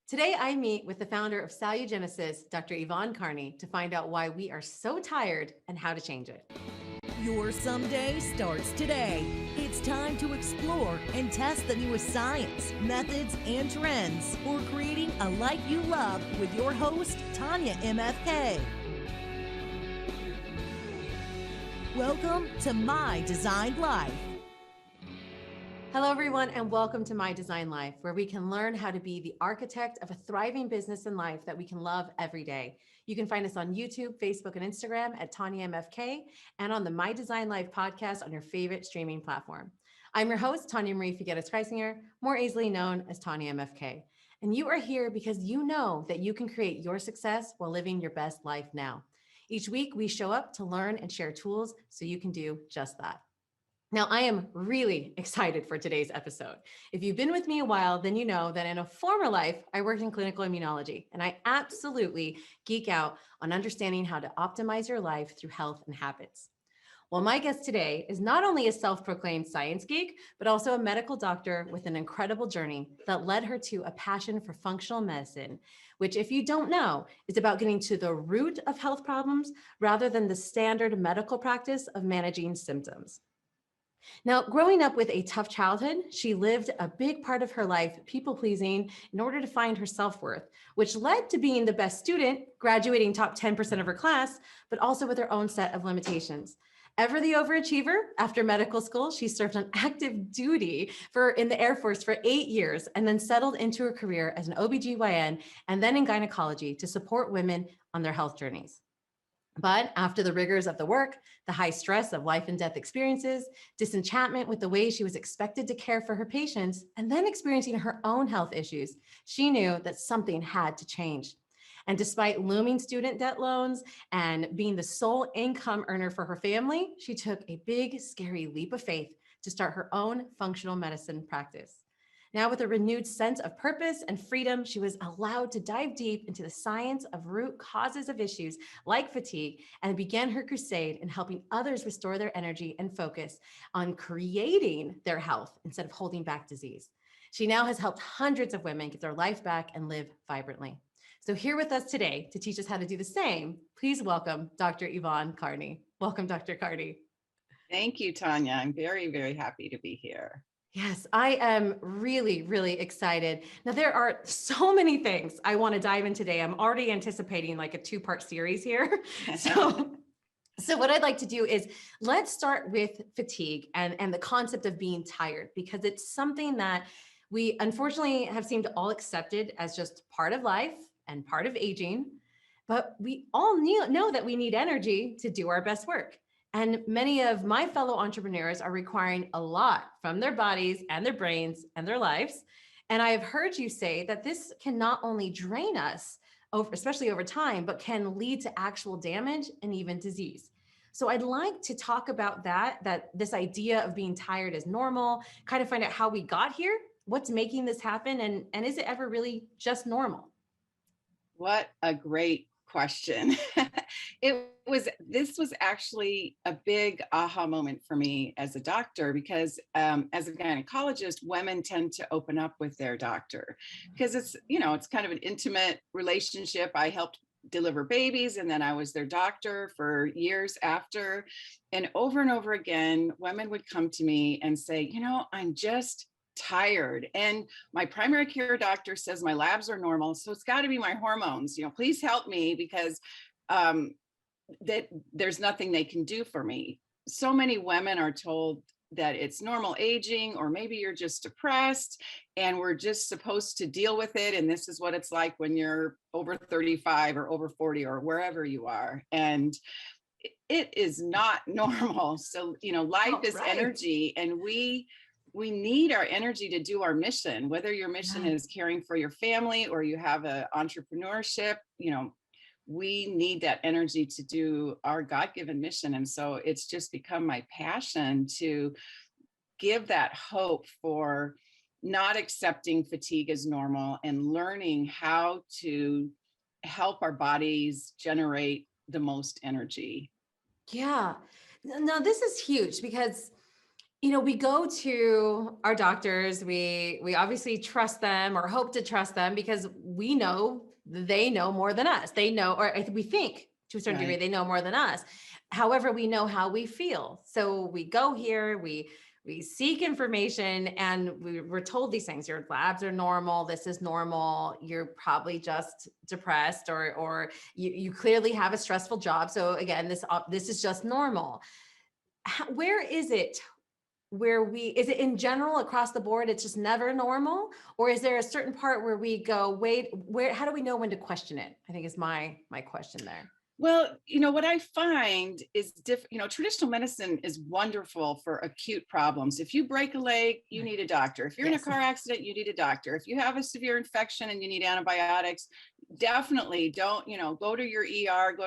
Today, I meet with the founder of Salugenesis, Dr. Yvonne Karney, to find out why we are so tired and how to change it. Your someday starts today. It's time to explore and test the newest science, methods, and trends for creating a life you love with your host, Tanyamfk. Welcome to My Designed Life. Hello, everyone, and welcome to My Design Life, where we can learn how to be the architect of a thriving business and life that we can love every day. You can find us on YouTube, Facebook, and Instagram at Tanyamfk, and on the My Design Life podcast on your favorite streaming platform. I'm your host, Tanya Marie Figueres-Kreisinger, more easily known as Tanyamfk. And you are here because you know that you can create your success while living your best life now. Each week, we show up to learn and share tools so you can do just that. Now, I am really excited for today's episode. If you've been with me a while, then you know that in a former life, I worked in clinical immunology, and I absolutely geek out on understanding how to optimize your life through health and habits. Well, my guest today is not only a self-proclaimed science geek, but also a medical doctor with an incredible journey that led her to a passion for functional medicine, which, if you don't know, is about getting to the root of health problems rather than the standard medical practice of managing symptoms. Now, growing up with a tough childhood, she lived a big part of her life people-pleasing in order to find her self-worth, which led to being the best student, graduating top 10% of her class, but also with her own set of limitations. Ever the overachiever, after medical school, she served on active duty in the Air Force for 8 years and then settled into a career as an OBGYN and then in gynecology to support women on their health journeys. But after the rigors of the work, the high stress of life and death experiences, disenchantment with the way she was expected to care for her patients, and then experiencing her own health issues, she knew that something had to change. And despite looming student debt loans and being the sole income earner for her family, she took a big, scary leap of faith to start her own functional medicine practice. Now, with a renewed sense of purpose and freedom, she was allowed to dive deep into the science of root causes of issues like fatigue and began her crusade in helping others restore their energy and focus on creating their health instead of holding back disease. She now has helped hundreds of women get their life back and live vibrantly. So here with us today to teach us how to do the same, please welcome Dr. Yvonne Karney. Welcome, Dr. Karney. Thank you, Tanya. I'm very, very happy to be here. Yes, I am really, really excited. Now, there are so many things I want to dive in today. I'm already anticipating like a two-part series here. So what I'd like to do is let's start with fatigue and the concept of being tired, because it's something that we unfortunately have seemed to all accepted as just part of life and part of aging. But we all know that we need energy to do our best work. And many of my fellow entrepreneurs are requiring a lot from their bodies and their brains and their lives. And I have heard you say that this can not only drain us, especially over time, but can lead to actual damage and even disease. So I'd like to talk about that this idea of being tired is normal, kind of find out how we got here, what's making this happen, and is it ever really just normal? What a great question. This was actually a big aha moment for me as a doctor, because as a gynecologist, women tend to open up with their doctor because it's kind of an intimate relationship. I helped deliver babies, and then I was their doctor for years after. And over again, women would come to me and say, I'm just tired, and my primary care doctor says my labs are normal, so it's got to be my hormones. Please help me, because that there's nothing they can do for me. So many women are told that it's normal aging, or maybe you're just depressed and we're just supposed to deal with it, and this is what it's like when you're over 35 or over 40 or wherever you are. And it is not normal. So life is energy, and we need our energy to do our mission, whether your mission is caring for your family or you have an entrepreneurship. We need that energy to do our God-given mission. And so it's just become my passion to give that hope for not accepting fatigue as normal and learning how to help our bodies generate the most energy. Yeah. No, this is huge because We go to our doctors, we obviously trust them or hope to trust them because we know they know more than us. They know, or we think to a certain degree, Right. they know more than us. However, we know how we feel. So we go here, we seek information, and we're told these things. Your labs are normal. This is normal. You're probably just depressed, or you clearly have a stressful job. So again, this is just normal. Where is it is it in general across the board? It's just never normal? Or is there a certain part where we go, wait, how do we know when to question it? I think is my question there. Well, what I find is traditional medicine is wonderful for acute problems. If you break a leg, you need a doctor. If you're in a Yes. car accident, you need a doctor. If you have a severe infection and you need antibiotics, definitely don't, go to your ER,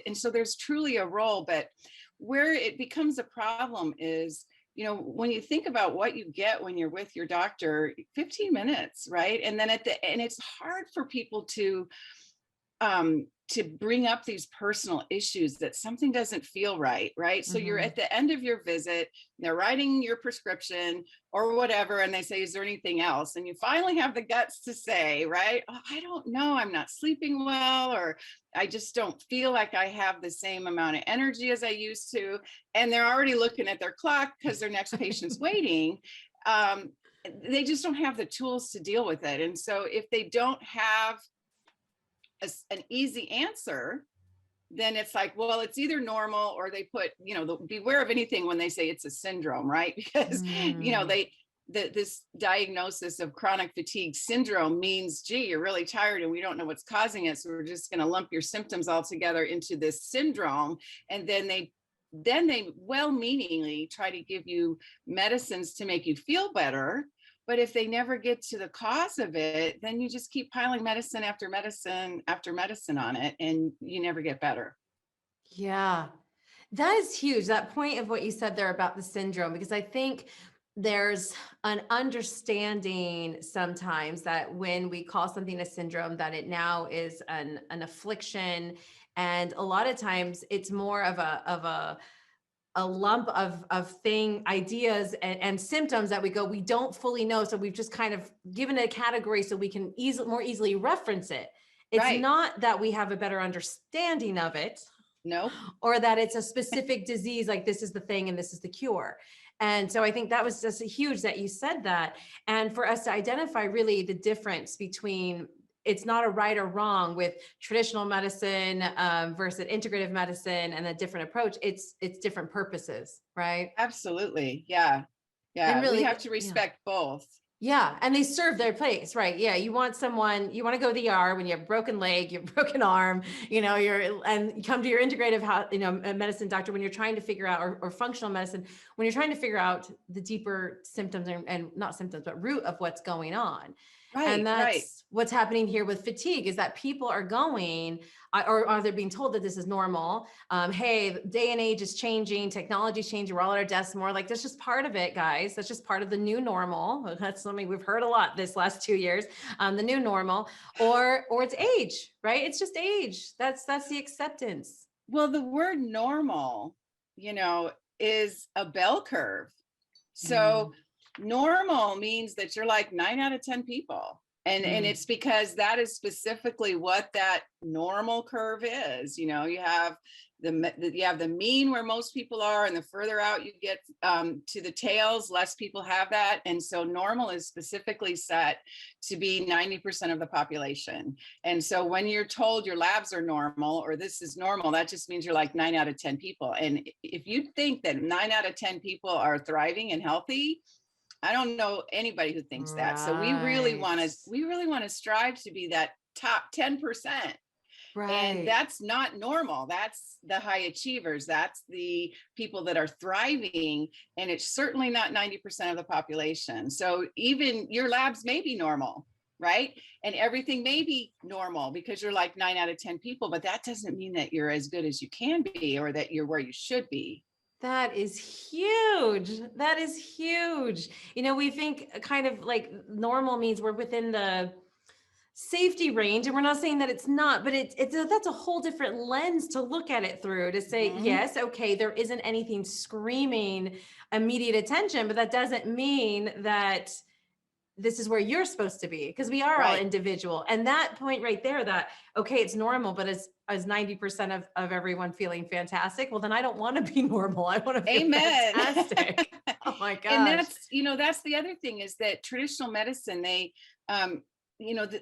and so there's truly a role. But where it becomes a problem is, when you think about what you get when you're with your doctor, 15 minutes, right? And then and it's hard for people to bring up these personal issues that something doesn't feel right, right? So you're at the end of your visit, they're writing your prescription or whatever, and they say, is there anything else? And you finally have the guts to say, right, oh, I don't know, I'm not sleeping well, or I just don't feel like I have the same amount of energy as I used to. And they're already looking at their clock because their next patient's waiting. They just don't have the tools to deal with it. And so if they don't have an easy answer, then it's like, well, it's either normal, or they put, beware of anything when they say it's a syndrome, right? Because, this diagnosis of chronic fatigue syndrome means, gee, you're really tired and we don't know what's causing it. So we're just going to lump your symptoms all together into this syndrome. And then they well-meaningly try to give you medicines to make you feel better. But if they never get to the cause of it, then you just keep piling medicine after medicine after medicine on it, and you never get better. Yeah, that is huge. That point of what you said there about the syndrome, because I think there's an understanding sometimes that when we call something a syndrome, that it now is an affliction. And a lot of times it's more of a lump of ideas and symptoms that we don't fully know. So we've just kind of given it a category so we can more easily reference it. It's Right. not that we have a better understanding of it. Nope. Or that it's a specific disease, like this is the thing and this is the cure. And so I think that was just huge that you said that. And for us to identify really the difference between, it's not a right or wrong with traditional medicine versus integrative medicine and a different approach. It's different purposes, right? Absolutely. Yeah. And really, We have to respect both. Yeah. And they serve their place, right? Yeah. You want to go to the ER when you have broken leg, you have broken arm, and you come to your integrative, medicine doctor when you're trying to figure out, or functional medicine, when you're trying to figure out the deeper symptoms and not symptoms, but root of what's going on. Right. And that's right. what's happening here with fatigue, is that people are going, or they're being told that this is normal. Hey, day and age is changing, technology is changing, we're all at our desks more. Like, that's just part of it, guys. That's just part of the new normal. That's something we've heard a lot this last 2 years. The new normal, or it's age, right? It's just age. That's the acceptance. Well, the word normal, is a bell curve. So normal means that you're like 9 out of 10 people. And it's because that is specifically what that normal curve is. You have the mean where most people are, and the further out you get to the tails, less people have that. And so normal is specifically set to be 90% of the population. And so when you're told your labs are normal, or this is normal, that just means you're like 9 out of 10 people. And if you think that 9 out of 10 people are thriving and healthy, I don't know anybody who thinks that. So we really want to strive to be that top 10%. Right. And that's not normal. That's the high achievers. That's the people that are thriving. And it's certainly not 90% of the population. So even your labs may be normal, right? And everything may be normal because you're like 9 out of 10 people, but that doesn't mean that you're as good as you can be, or that you're where you should be. That is huge. That is huge. We think kind of like normal means we're within the safety range, and we're not saying that it's not, but that's a whole different lens to look at it through, to say, yes, okay, there isn't anything screaming immediate attention, but that doesn't mean that this is where you're supposed to be, because we are all individual. And that point right there, that, okay, it's normal, but as 90% of everyone feeling fantastic, well, then I don't want to be normal. I want to feel fantastic. Oh my gosh. And that's the other thing, is that traditional medicine, they,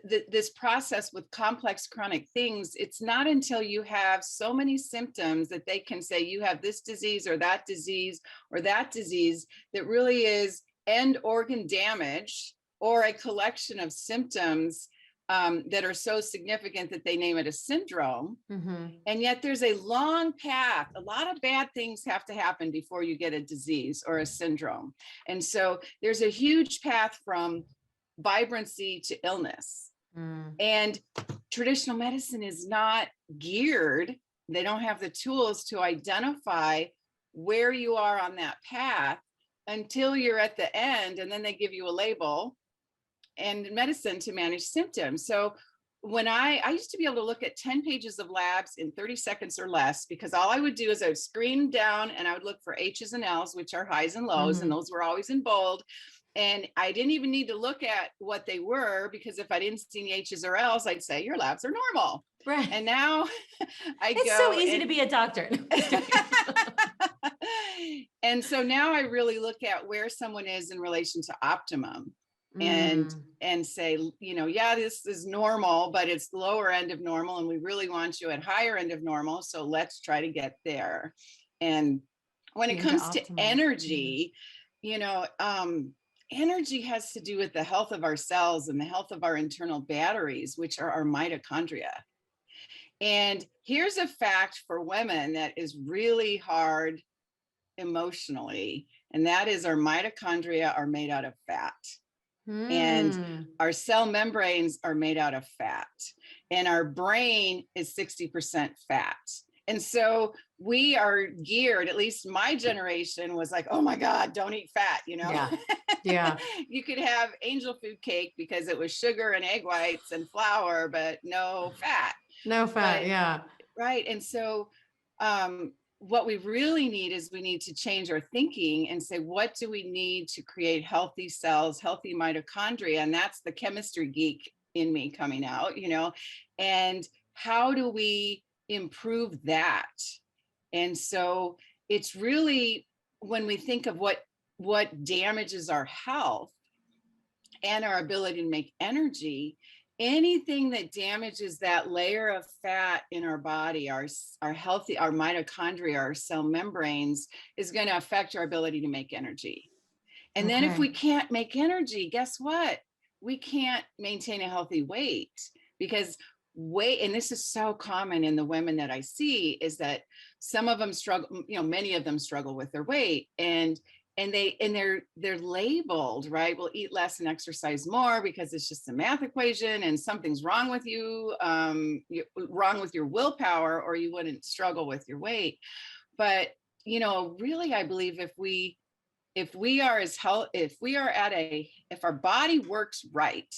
this process with complex chronic things, it's not until you have so many symptoms that they can say you have this disease or that disease or that disease, that really is end organ damage or a collection of symptoms that are so significant that they name it a syndrome. And yet there's a long path. A lot of bad things have to happen before you get a disease or a syndrome. And so there's a huge path from vibrancy to illness. And traditional medicine is not geared. They don't have the tools to identify where you are on that path until you're at the end. And then they give you a label and medicine to manage symptoms. So when I used to be able to look at 10 pages of labs in 30 seconds or less, because all I would do is I would screen down and I would look for H's and L's, which are highs and lows, and those were always in bold. And I didn't even need to look at what they were, because if I didn't see any H's or L's, I'd say your labs are normal. Right. And now it's so easy to be a doctor. And so now I really look at where someone is in relation to optimum. And say, yeah, this is normal, but it's lower end of normal, and we really want you at higher end of normal. So let's try to get there. And when it comes to energy, energy has to do with the health of our cells and the health of our internal batteries, which are our mitochondria. And here's a fact for women that is really hard emotionally, and that is our mitochondria are made out of fat. And our cell membranes are made out of fat, and our brain is 60% fat. And so we are geared, at least my generation was like, oh my God, don't eat fat, Yeah. You could have angel food cake because it was sugar and egg whites and flour, but no fat. Yeah. Right. And so what we really need is we need to change our thinking and say, what do we need to create healthy cells, healthy mitochondria? And that's the chemistry geek in me coming out, and how do we improve that? And so it's really, when we think of what damages our health and our ability to make energy, anything that damages that layer of fat in our body, our healthy, our mitochondria, our cell membranes, is going to affect our ability to make energy. And then if we can't make energy, guess what? We can't maintain a healthy weight, because weight, and this is so common in the women that I see, is that some of them struggle, many of them struggle with their weight, and they're labeled, right? We'll eat less and exercise more because it's just a math equation, and something's wrong with you, wrong with your willpower, or you wouldn't struggle with your weight. But really, I believe if our body works right,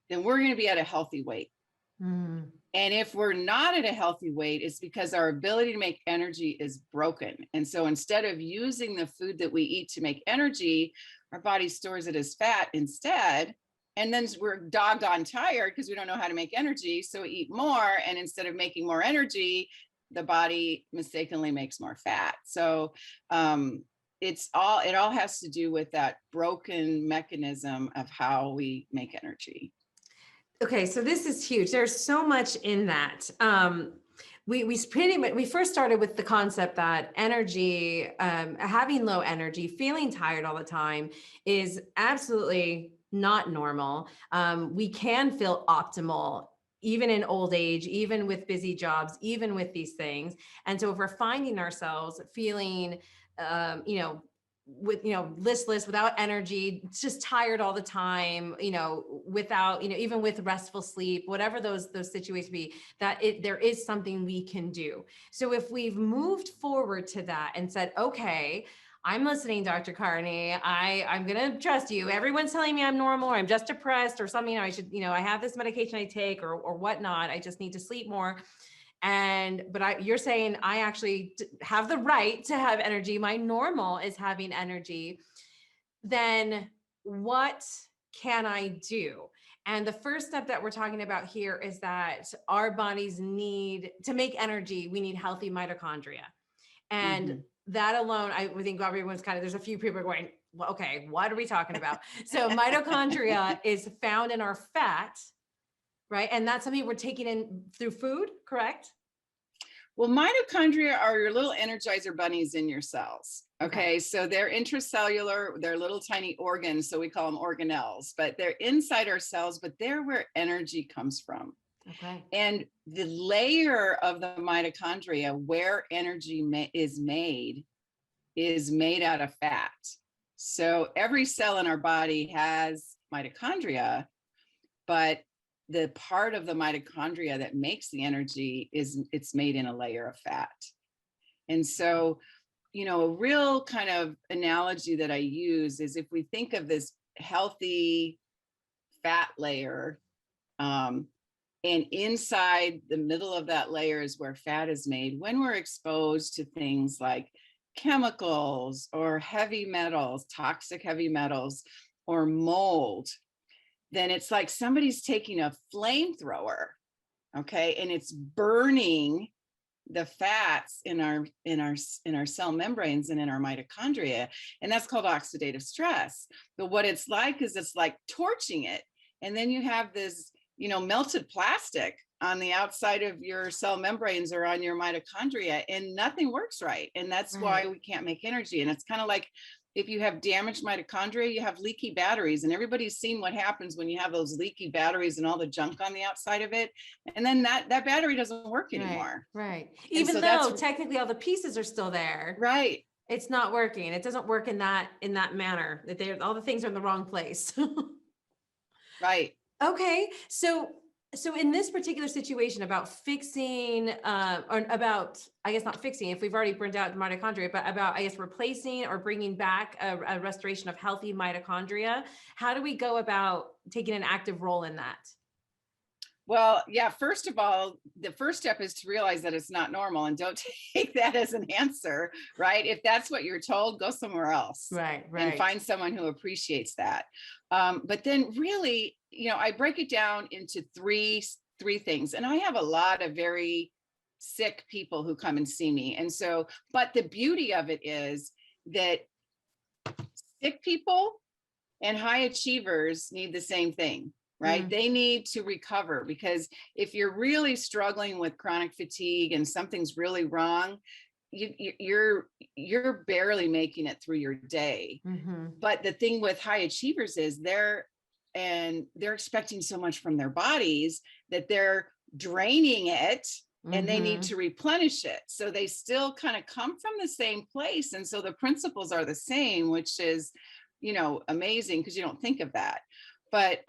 then we're going to be at a healthy weight. And if we're not at a healthy weight, it's because our ability to make energy is broken. And so instead of using the food that we eat to make energy, our body stores it as fat instead. And then we're doggone tired because we don't know how to make energy. So we eat more. And instead of making more energy, the body mistakenly makes more fat. So it all has to do with that broken mechanism of how we make energy. Okay, so this is huge. There's so much in that. We first started with the concept that energy, having low energy, feeling tired all the time is absolutely not normal. We can feel optimal even in old age, even with busy jobs, even with these things. And so if we're finding ourselves feeling, listless, without energy, just tired all the time, without, even with restful sleep, whatever those situations be, there is something we can do. So if we've moved forward to that and said, okay, I'm listening, Dr. Karney. I'm going to trust you. Everyone's telling me I'm normal, or I'm just depressed or something. I should, I have this medication I take or whatnot. I just need to sleep more. But you're saying I actually have the right to have energy. My normal is having energy. Then what can I do? And the first step that we're talking about here is that our bodies need to make energy. We need healthy mitochondria. And that alone, I think everyone's there's a few people going, well, okay, what are we talking about? So mitochondria is found in our fat, right? And that's something we're taking in through food, correct? Well, mitochondria are your little energizer bunnies in your cells. Okay. So they're intracellular, they're little tiny organs. So we call them organelles, but they're inside our cells, but they're where energy comes from. Okay. And the layer of the mitochondria where energy is made out of fat. So every cell in our body has mitochondria, but the part of the mitochondria that makes the energy it's made in a layer of fat. And so, a real kind of analogy that I use is if we think of this healthy fat layer, and inside the middle of that layer is where fat is made. When we're exposed to things like chemicals or heavy metals, toxic heavy metals, or mold, then it's like somebody's taking a flamethrower, okay, and it's burning the fats in our cell membranes and in our mitochondria, and that's called oxidative stress. But what it's like is it's like torching it, and then you have this melted plastic on the outside of your cell membranes or on your mitochondria, and nothing works right. And that's why we can't make energy. And it's kind of like if you have damaged mitochondria, you have leaky batteries, and everybody's seen what happens when you have those leaky batteries and all the junk on the outside of it. And then that battery doesn't work anymore. Right. Even though technically all the pieces are still there. Right. It's not working. It doesn't work in that manner, that all the things are in the wrong place. Right. Okay. So in this particular situation about fixing, or about, I guess not fixing, if we've already burned out the mitochondria, but about, I guess, replacing or bringing back a restoration of healthy mitochondria, how do we go about taking an active role in that? Well, yeah, first of all, the first step is to realize that it's not normal, and don't take that as an answer, right? If that's what you're told, go somewhere else. Right. And find someone who appreciates that. But then really, I break it down into three things. And I have a lot of very sick people who come and see me. And so, but the beauty of it is that sick people and high achievers need the same thing. Right? They need to recover, because if you're really struggling with chronic fatigue and something's really wrong, you're barely making it through your day. But the thing with high achievers is they're expecting so much from their bodies that they're draining it, and they need to replenish it. So they still kind of come from the same place. And so the principles are the same, which is, amazing, because you don't think of that. But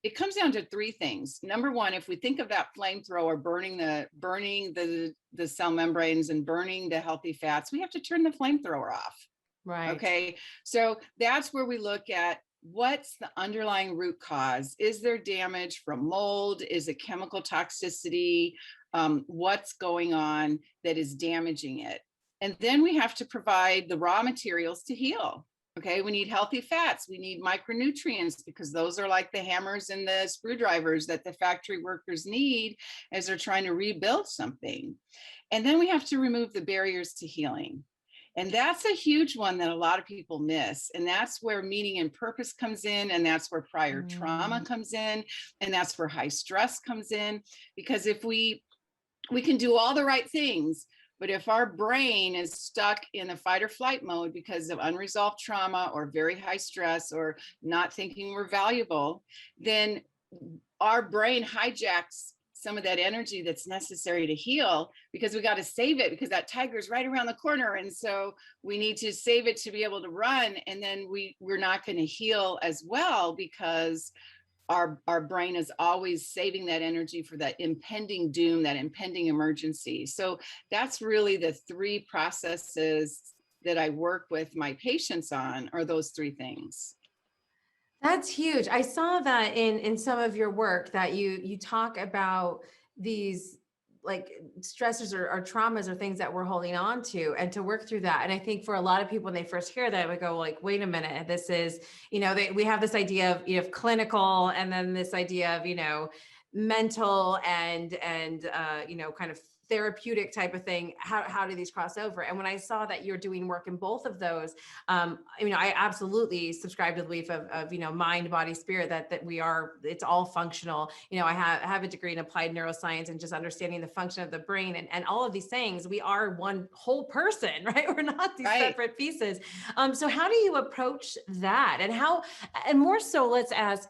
it comes down to three things. Number one, if we think of that flamethrower burning the cell membranes and burning the healthy fats, we have to turn the flamethrower off. Right. Okay. So that's where we look at what's the underlying root cause. Is there damage from mold? Is it chemical toxicity? What's going on that is damaging it? And then we have to provide the raw materials to heal. Okay, we need healthy fats. We need micronutrients, because those are like the hammers and the screwdrivers that the factory workers need as they're trying to rebuild something. And then we have to remove the barriers to healing. And that's a huge one that a lot of people miss. And that's where meaning and purpose comes in. And that's where prior trauma comes in. And that's where high stress comes in. Because if we can do all the right things, but if our brain is stuck in a fight or flight mode because of unresolved trauma or very high stress or not thinking we're valuable, then our brain hijacks some of that energy that's necessary to heal, because we got to save it, because that tiger's right around the corner. And so we need to save it to be able to run. And then we're not going to heal as well, because our brain is always saving that energy for that impending doom, that impending emergency. So that's really the three processes that I work with my patients on are those three things. That's huge. I saw that in some of your work that you talk about these like stressors or traumas or things that we're holding on to and to work through that. And I think for a lot of people when they first hear that, we go like, wait a minute, this is, we have this idea of, clinical, and then this idea of, mental and kind of therapeutic type of thing. How do these cross over? And when I saw that you're doing work in both of those, I absolutely subscribe to the belief of mind, body, spirit, that it's all functional. I have a degree in applied neuroscience and just understanding the function of the brain and all of these things. We are one whole person, right? We're not these separate pieces. So how do you approach that? And more so, let's ask,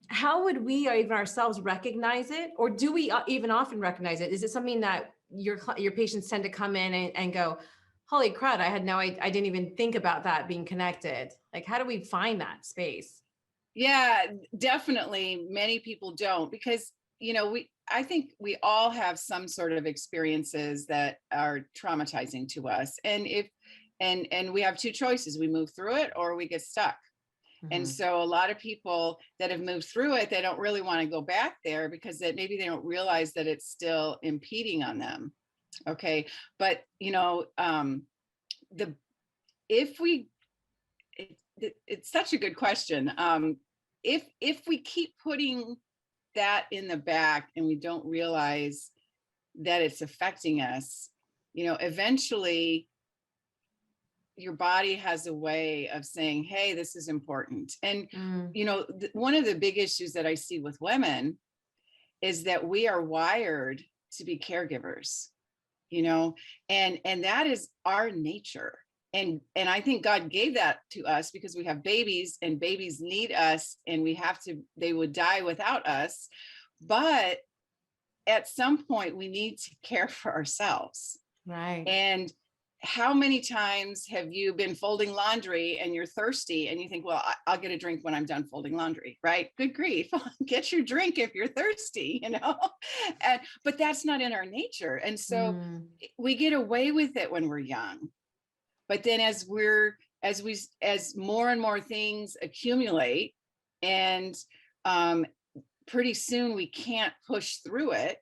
how would we even ourselves recognize it? Or do we even often recognize it? Is it something that your patients tend to come in and go, holy crud, I didn't even think about that being connected. Like, how do we find that space? Yeah, definitely. Many people don't, because, I think we all have some sort of experiences that are traumatizing to us. And and we have two choices: we move through it or we get stuck. And so a lot of people that have moved through it, they don't really want to go back there because maybe they don't realize that it's still impeding on them. Okay. But, it's such a good question. If we keep putting that in the back and we don't realize that it's affecting us, eventually your body has a way of saying, hey, this is important. And, one of the big issues that I see with women is that we are wired to be caregivers, and that is our nature. And I think God gave that to us because we have babies and babies need us, and they would die without us. But at some point we need to care for ourselves. Right. And how many times have you been folding laundry and you're thirsty and you think, well, I'll get a drink when I'm done folding laundry, right? Good grief. Get your drink if you're thirsty, but that's not in our nature. And so we get away with it when we're young. But then as more and more things accumulate, and pretty soon we can't push through it,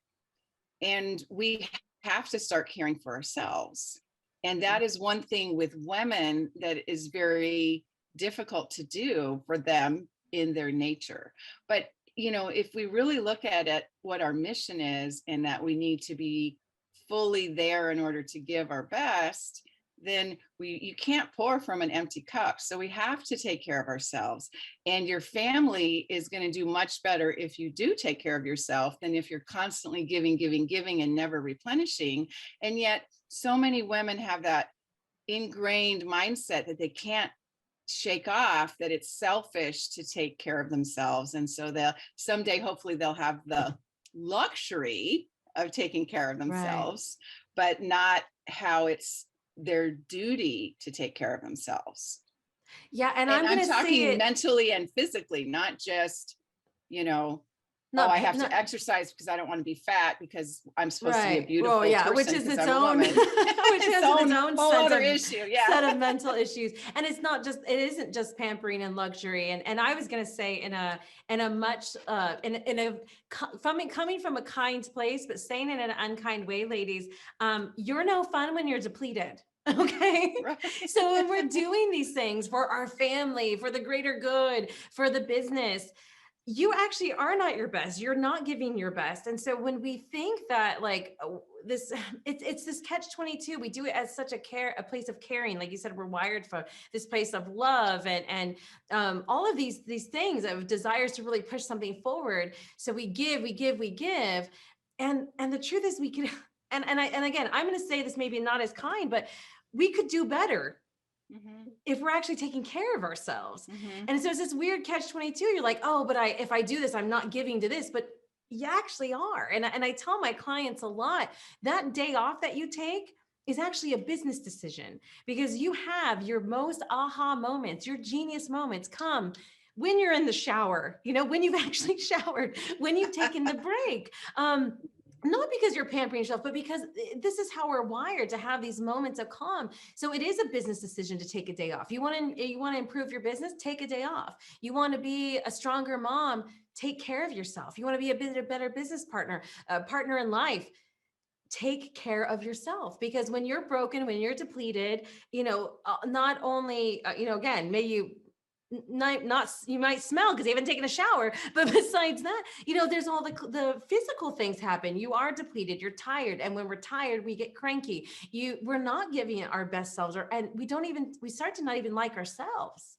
and we have to start caring for ourselves. And that is one thing with women that is very difficult to do for them in their nature. But, if we really look at it, what our mission is, and that we need to be fully there in order to give our best, then you can't pour from an empty cup. So we have to take care of ourselves. And your family is going to do much better if you do take care of yourself than if you're constantly giving and never replenishing. And yet so many women have that ingrained mindset that they can't shake off, that it's selfish to take care of themselves. And so someday, hopefully they'll have the luxury of taking care of themselves, but not how it's their duty to take care of themselves. Yeah. And I'm talking mentally and physically, not just, I have to exercise because I don't want to be fat because I'm supposed to be a beautiful person, which is its own, which has its own whole other issue, set of mental issues. And it isn't just pampering and luxury. And I was going to say coming from a kind place, but saying it in an unkind way, ladies, you're no fun when you're depleted. Okay. Right. So when we're doing these things for our family, for the greater good, for the business, you actually are not your best. You're not giving your best. And so when we think that it's this catch-22, we do it as such a place of caring. Like you said, we're wired for this place of love and all of these things of desires to really push something forward. So we give. And the truth is we can, and again, I'm going to say this maybe not as kind, but we could do better. If we're actually taking care of ourselves. And so it's this weird catch-22. You're like, oh, but if I do this, I'm not giving to this, but you actually are. And I tell my clients a lot, that day off that you take is actually a business decision, because you have your most aha moments, your genius moments come when you're in the shower, when you've actually showered, when you've taken the break. not because you're pampering yourself, but because this is how we're wired to have these moments of calm. So it is a business decision to take a day off. You want to improve your business, take a day off. You want to be a stronger mom, take care of yourself. You want to be a better business partner, a partner in life, take care of yourself, because when you're broken, when you're depleted, not only, again, may you not you might smell because you haven't taken a shower, but besides that, there's all the physical things happen. You are depleted, you're tired, and when we're tired, we get cranky. We're not giving it our best selves, and we start to not even like ourselves.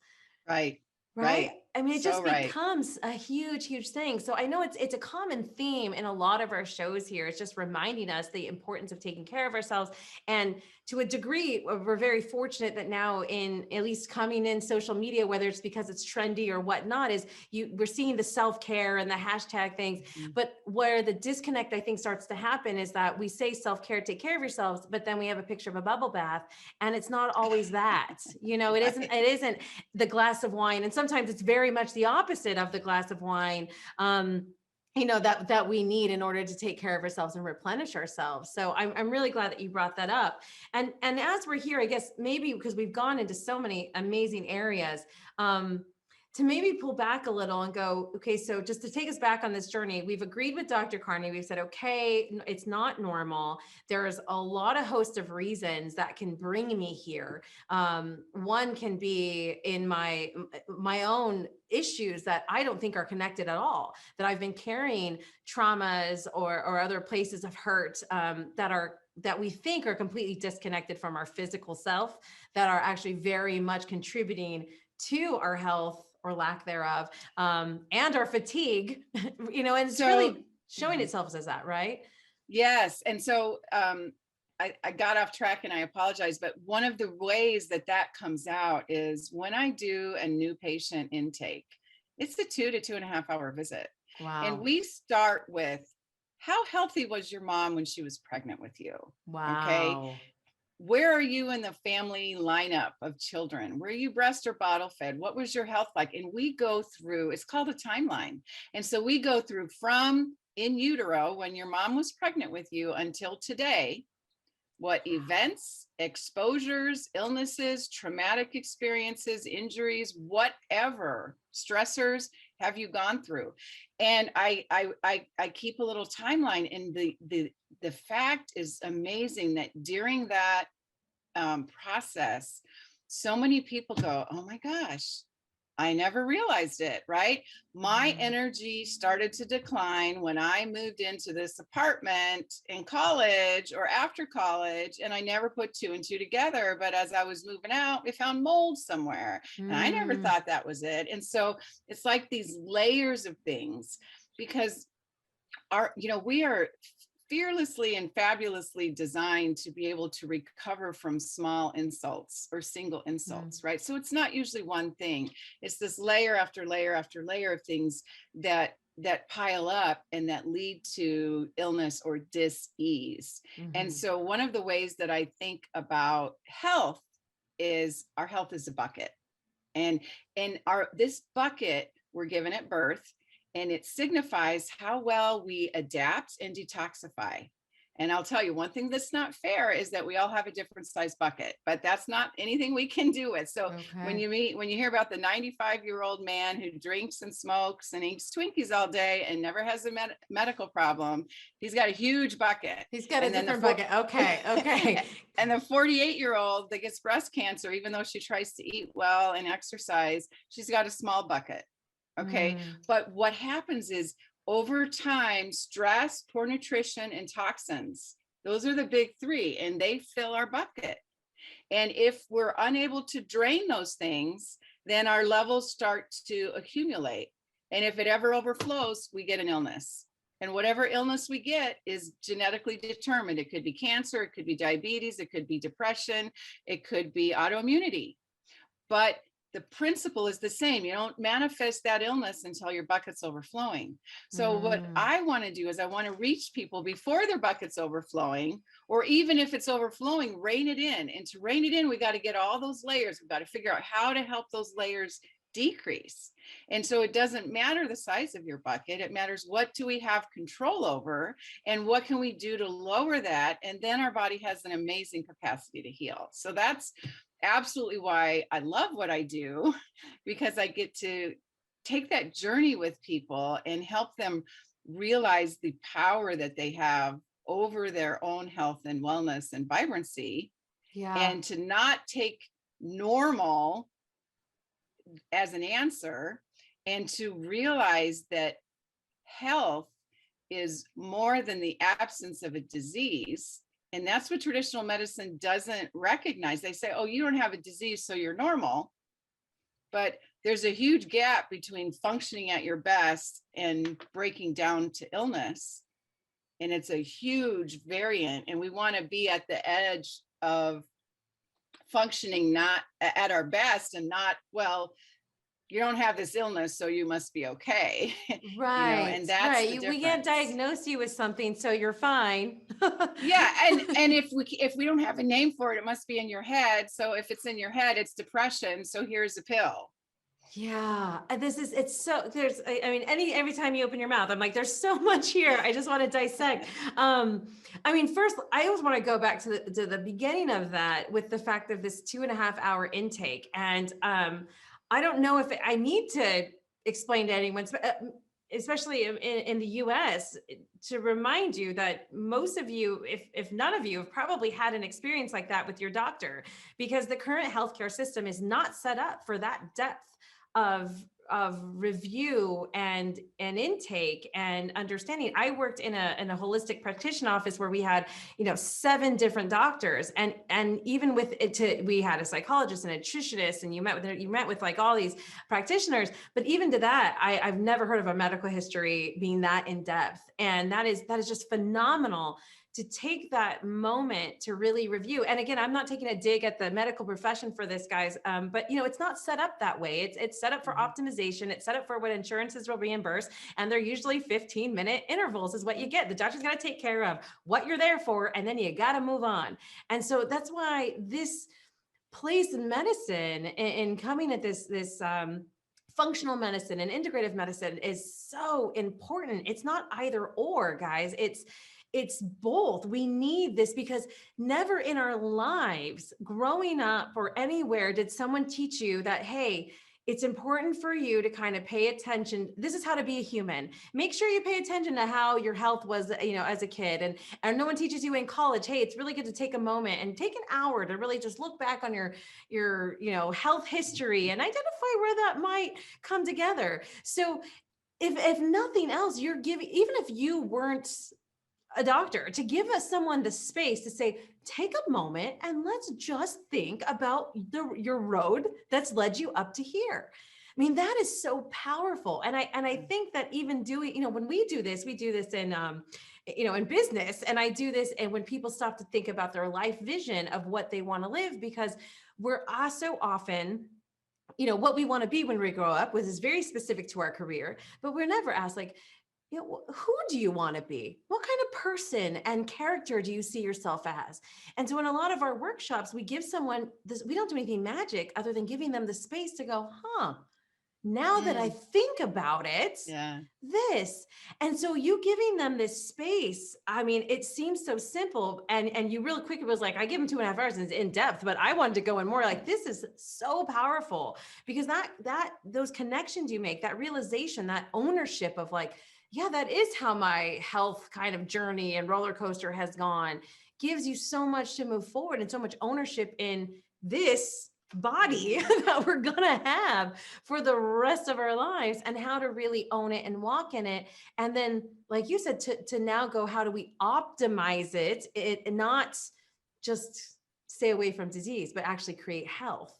Right. Right. I mean, it So just right. becomes a huge, huge thing. So I know it's a common theme in a lot of our shows here. It's just reminding us the importance of taking care of ourselves. And to a degree, we're very fortunate that now, in at least coming in social media, whether it's because it's trendy or whatnot, we're seeing the self-care and the hashtag things. But where the disconnect, I think, starts to happen is that we say self-care, take care of yourselves, but then we have a picture of a bubble bath, and it's not always that. It isn't the glass of wine, and sometimes it's very much the opposite of the glass of wine, that we need in order to take care of ourselves and replenish ourselves. So I'm really glad that you brought that up. And as we're here, I guess maybe because we've gone into so many amazing areas, to maybe pull back a little and go, okay, so just to take us back on this journey, we've agreed with Dr. Karney. We've said, okay, it's not normal. There's a lot of host of reasons that can bring me here. One can be in my own issues that I don't think are connected at all, that I've been carrying traumas or other places of hurt that we think are completely disconnected from our physical self, that are actually very much contributing to our health or lack thereof, and our fatigue, and it's really showing itself as that, right? Yes. And so I got off track, and I apologize, but one of the ways that comes out is when I do a new patient intake. It's a 2 to 2.5 hour visit. Wow. And we start with, how healthy was your mom when she was pregnant with you? Wow. Okay. Where are you in the family lineup of children? Were you breast or bottle fed? What was your health like? And we go through, it's called a timeline. And so we go through from in utero, when your mom was pregnant with you, until today, what events, exposures, illnesses, traumatic experiences, injuries, whatever stressors have you gone through? And I keep a little timeline, and the fact is amazing that during that process, so many people go, oh my gosh, I never realized it, right? My energy started to decline when I moved into this apartment in college or after college, and I never put 2 and 2 together. But as I was moving out, we found mold somewhere, and I never thought that was it. And so it's like these layers of things, because we are fearlessly and fabulously designed to be able to recover from small insults or single insults, right? So it's not usually one thing. It's this layer after layer after layer of things that pile up and that lead to illness or dis-ease. And so one of the ways that I think about health is, our health is a bucket. And this bucket, we're given at birth, and it signifies how well we adapt and detoxify. And I'll tell you, one thing that's not fair is that we all have a different size bucket, but that's not anything we can do with. So when you hear about the 95-year-old man who drinks and smokes and eats Twinkies all day and never has a medical problem, he's got a huge bucket. He's got a different bucket. Okay. And the 48-year-old that gets breast cancer, even though she tries to eat well and exercise, she's got a small bucket. Okay. But what happens is, over time, stress, poor nutrition, and toxins, those are the big 3, and they fill our bucket. And if we're unable to drain those things, then our levels start to accumulate. And if it ever overflows, we get an illness. And whatever illness we get is genetically determined. It could be cancer, it could be diabetes, it could be depression, it could be autoimmunity. But the principle is the same. You don't manifest that illness until your bucket's overflowing. So what I want to do is, I want to reach people before their bucket's overflowing, or even if it's overflowing, rein it in. And to rein it in, we got to get all those layers. We've got to figure out how to help those layers decrease. And so it doesn't matter the size of your bucket. It matters what do we have control over and what can we do to lower that? And then our body has an amazing capacity to heal. So that's absolutely why I love what I do, because I get to take that journey with people and help them realize the power that they have over their own health and wellness and vibrancy, and to not take normal as an answer, and to realize that health is more than the absence of a disease. And that's what traditional medicine doesn't recognize. They say, oh, you don't have a disease, so you're normal. But there's a huge gap between functioning at your best and breaking down to illness. And it's a huge variant. And we want to be at the edge of functioning not at our best, and not, well, you don't have this illness, so you must be okay. Right. And that's right. the We can't difference. diagnose you with something, so you're fine. Yeah. And if we don't have a name for it, it must be in your head. So if it's in your head, it's depression. So here's a pill. Yeah, and I mean, every time you open your mouth, I'm like, there's so much here. I just want to dissect. I mean, first, I always want to go back to the beginning of that with the fact of this 2.5 hour intake. And I don't know if I need to explain to anyone, especially in the US, to remind you that most of you, if none of you, have probably had an experience like that with your doctor, because the current healthcare system is not set up for that depth of review and intake and understanding. I worked in a holistic practitioner office where we had, 7 different doctors, and even with it, we had a psychologist and a nutritionist, and you met with like all these practitioners. But even to that, I've never heard of a medical history being that in depth, and that is just phenomenal to take that moment to really review. And again, I'm not taking a dig at the medical profession for this, guys, but it's not set up that way. It's set up for optimization. It's set up for what insurances will reimburse, and they're usually 15-minute intervals is what you get. The doctor's got to take care of what you're there for, and then you got to move on. And so that's why this place in medicine, in coming at this functional medicine and integrative medicine, is so important. It's not either or, guys. It's both. We need this, because never in our lives, growing up or anywhere, did someone teach you that, hey, it's important for you to kind of pay attention. This is how to be a human. Make sure you pay attention to how your health was, as a kid. And no one teaches you in college, hey, it's really good to take a moment and take an hour to really just look back on your health history and identify where that might come together. So if nothing else, you're giving, even if you weren't a doctor, to give someone the space to say, take a moment and let's just think about your road that's led you up to here. I mean, that is so powerful. And I think that even doing, when we do this in, in business, and I do this, and when people stop to think about their life vision of what they want to live, because we're also often, what we want to be when we grow up is very specific to our career, but we're never asked, like, who do you want to be? What kind of person and character do you see yourself as? And so in a lot of our workshops, we give someone this, we don't do anything magic other than giving them the space to go, now that I think about it, this. And so you giving them this space, I mean, it seems so simple. And you real quick, it was like, I give them 2.5 hours and it's in depth, but I wanted to go in more. Like, this is so powerful, because those connections you make, that realization, that ownership of like, yeah, that is how my health kind of journey and roller coaster has gone, gives you so much to move forward and so much ownership in this body that we're gonna have for the rest of our lives, and how to really own it and walk in it. And then, like you said, to now go, how do we optimize it and not just stay away from disease, but actually create health.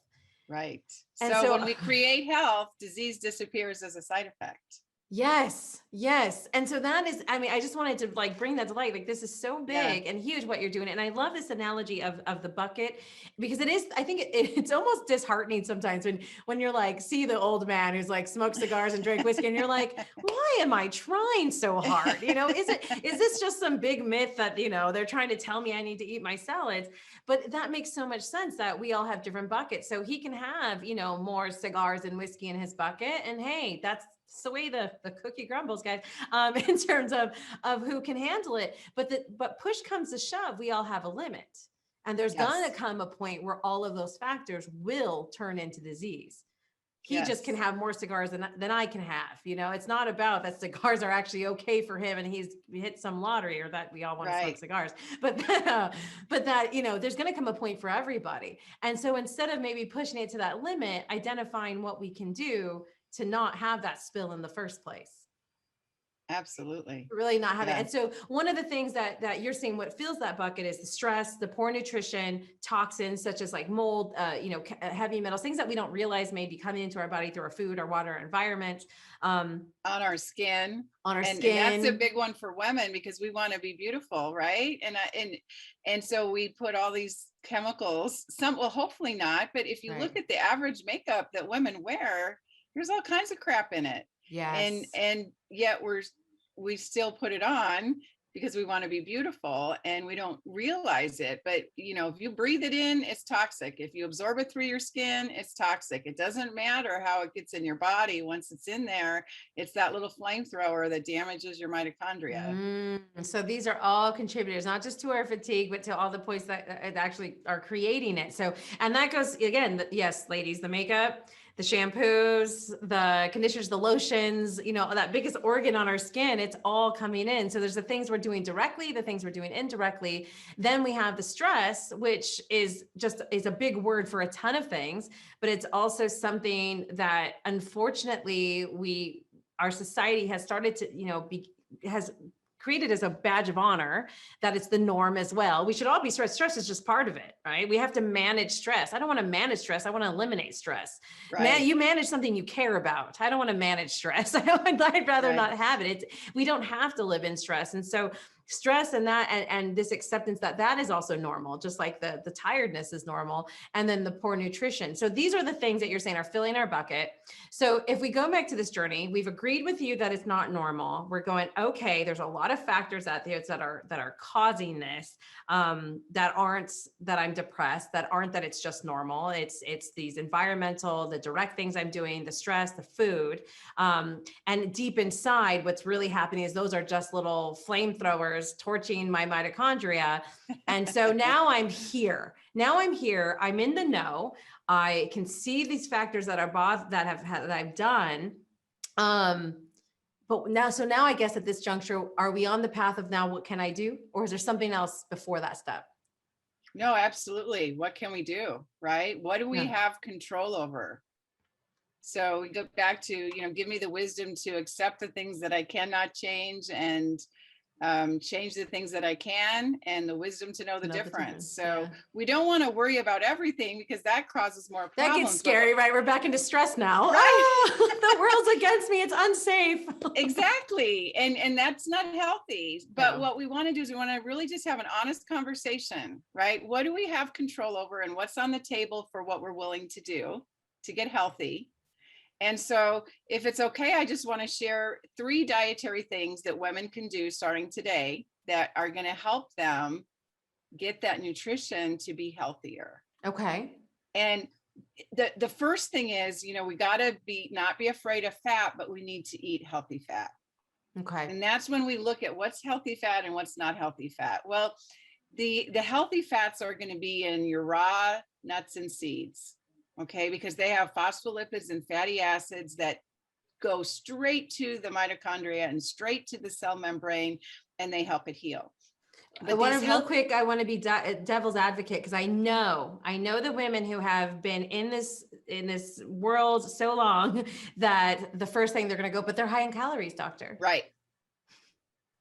Right. And So when we create health, disease disappears as a side effect. Yes, yes. And so that is, I mean, I just wanted to like bring that to light. Like this is so Yeah. big and huge what you're doing. And I love this analogy of the bucket because it is, I think it's almost disheartening sometimes when you're like, see the old man who's like smoked cigars and drank whiskey and you're like, why am I trying so hard? Is this just some big myth that, they're trying to tell me I need to eat my salads? But that makes so much sense that we all have different buckets. So he can have, more cigars and whiskey in his bucket. And hey, that's the way the cookie crumbles, guys, in terms of who can handle it. But push comes to shove, we all have a limit. And there's going to Yes. come a point where all of those factors will turn into disease. He just can Yes. have more cigars than I can have. It's not about that cigars are actually okay for him and he's hit some lottery or that we all want to smoke Right. cigars. But there's going to come a point for everybody. And so instead of maybe pushing it to that limit, identifying what we can do to not have that spill in the first place. Absolutely. Really not having. Yeah. And so one of the things that you're seeing, what fills that bucket is the stress, the poor nutrition, toxins such as like mold, heavy metals, things that we don't realize may be coming into our body through our food, our water, our environment, On our skin. on our And skin. that's a big one for women because we want to be beautiful, right? And so we put all these chemicals, some, well, hopefully not, but if you Right. look at the average makeup that women wear, there's all kinds of crap in it. Yes. And yet we still put it on because we want to be beautiful and we don't realize it. But if you breathe it in, it's toxic. If you absorb it through your skin, it's toxic. It doesn't matter how it gets in your body. Once it's in there, it's that little flamethrower that damages your mitochondria. So these are all contributors, not just to our fatigue, but to all the points that actually are creating it. So, and that goes again, yes, ladies, the makeup, the shampoos, the conditioners, the lotions, that biggest organ on our skin, it's all coming in. So there's the things we're doing directly, the things we're doing indirectly. Then we have the stress, which is a big word for a ton of things, but it's also something that unfortunately our society has started to, has created as a badge of honor that it's the norm as well. We should all be stressed. Stress is just part of it, right? We have to manage stress. I don't want to manage stress. I want to eliminate stress. Right. You manage something you care about. I don't want to manage stress. I'd rather not have it. We don't have to live in stress. And so stress and this acceptance that is also normal, just like the tiredness is normal. And then the poor nutrition. So these are the things that you're saying are filling our bucket. So if we go back to this journey, we've agreed with you that it's not normal. We're going, okay, there's a lot of factors out there that are causing this, that I'm depressed, that aren't that it's just normal. It's these environmental, the direct things I'm doing, the stress, the food. And deep inside, what's really happening is those are just little flamethrowers torching my mitochondria. And so now I'm here. I'm in the know. I can see these factors that I've done. But now I guess at this juncture, are we on the path of now, what can I do? Or is there something else before that step? No, absolutely. What can we do? Right? What do we have control over? So we go back to, give me the wisdom to accept the things that I cannot change and change the things that I can, and the wisdom to know the difference. So we don't want to worry about everything because that causes more problems. That gets scary, right? We're back into stress now. Right. The world's against me. It's unsafe. Exactly. And that's not healthy. But what we want to do is we want to really just have an honest conversation, right? What do we have control over and what's on the table for what we're willing to do to get healthy? And so if it's okay, I just want to share 3 dietary things that women can do starting today that are going to help them get that nutrition to be healthier. Okay. And the first thing is, we got to not be afraid of fat, but we need to eat healthy fat. Okay. And that's when we look at what's healthy fat and what's not healthy fat. Well, the healthy fats are going to be in your raw nuts and seeds. Okay, because they have phospholipids and fatty acids that go straight to the mitochondria and straight to the cell membrane, and they help it heal. But I want to be devil's advocate because I know the women who have been in this world so long that the first thing they're going to go, but they're high in calories, doctor. Right.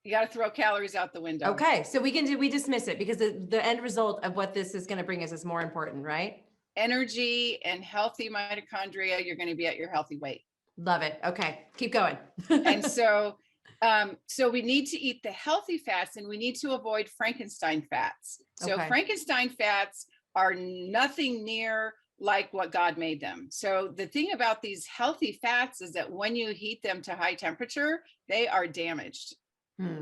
You got to throw calories out the window. Okay, so we dismiss it because the end result of what this is going to bring us is more important, right? Energy and healthy mitochondria, you're going to be at your healthy weight. Love it. Okay. Keep going. And so, so we need to eat the healthy fats, and we need to avoid Frankenstein fats. So Okay. Frankenstein fats are nothing near like what God made them. So the thing about these healthy fats is that when you heat them to high temperature, they are damaged.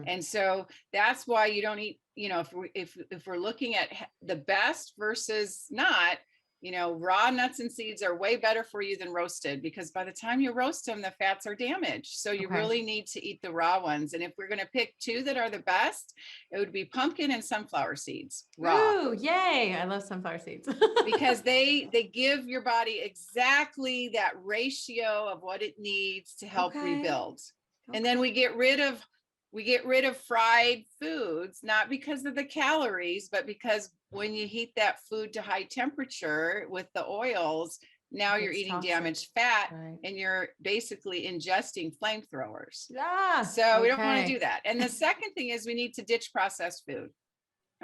And so that's why you don't eat, you know, if we're looking at the best versus not, you know, raw nuts and seeds are way better for you than roasted, because by the time you roast them, the fats are damaged. So you really need to eat the raw ones. And if we're going to pick two that are the best, it would be pumpkin and sunflower seeds, raw. Ooh, yay. I love sunflower seeds. Because they give your body exactly that ratio of what it needs to help rebuild. And then we get rid of fried foods, not because of the calories, but because when you heat that food to high temperature with the oils, now you're eating damaged fat, and you're basically ingesting flamethrowers. So we don't want to do that. And the second thing is we need to ditch processed food.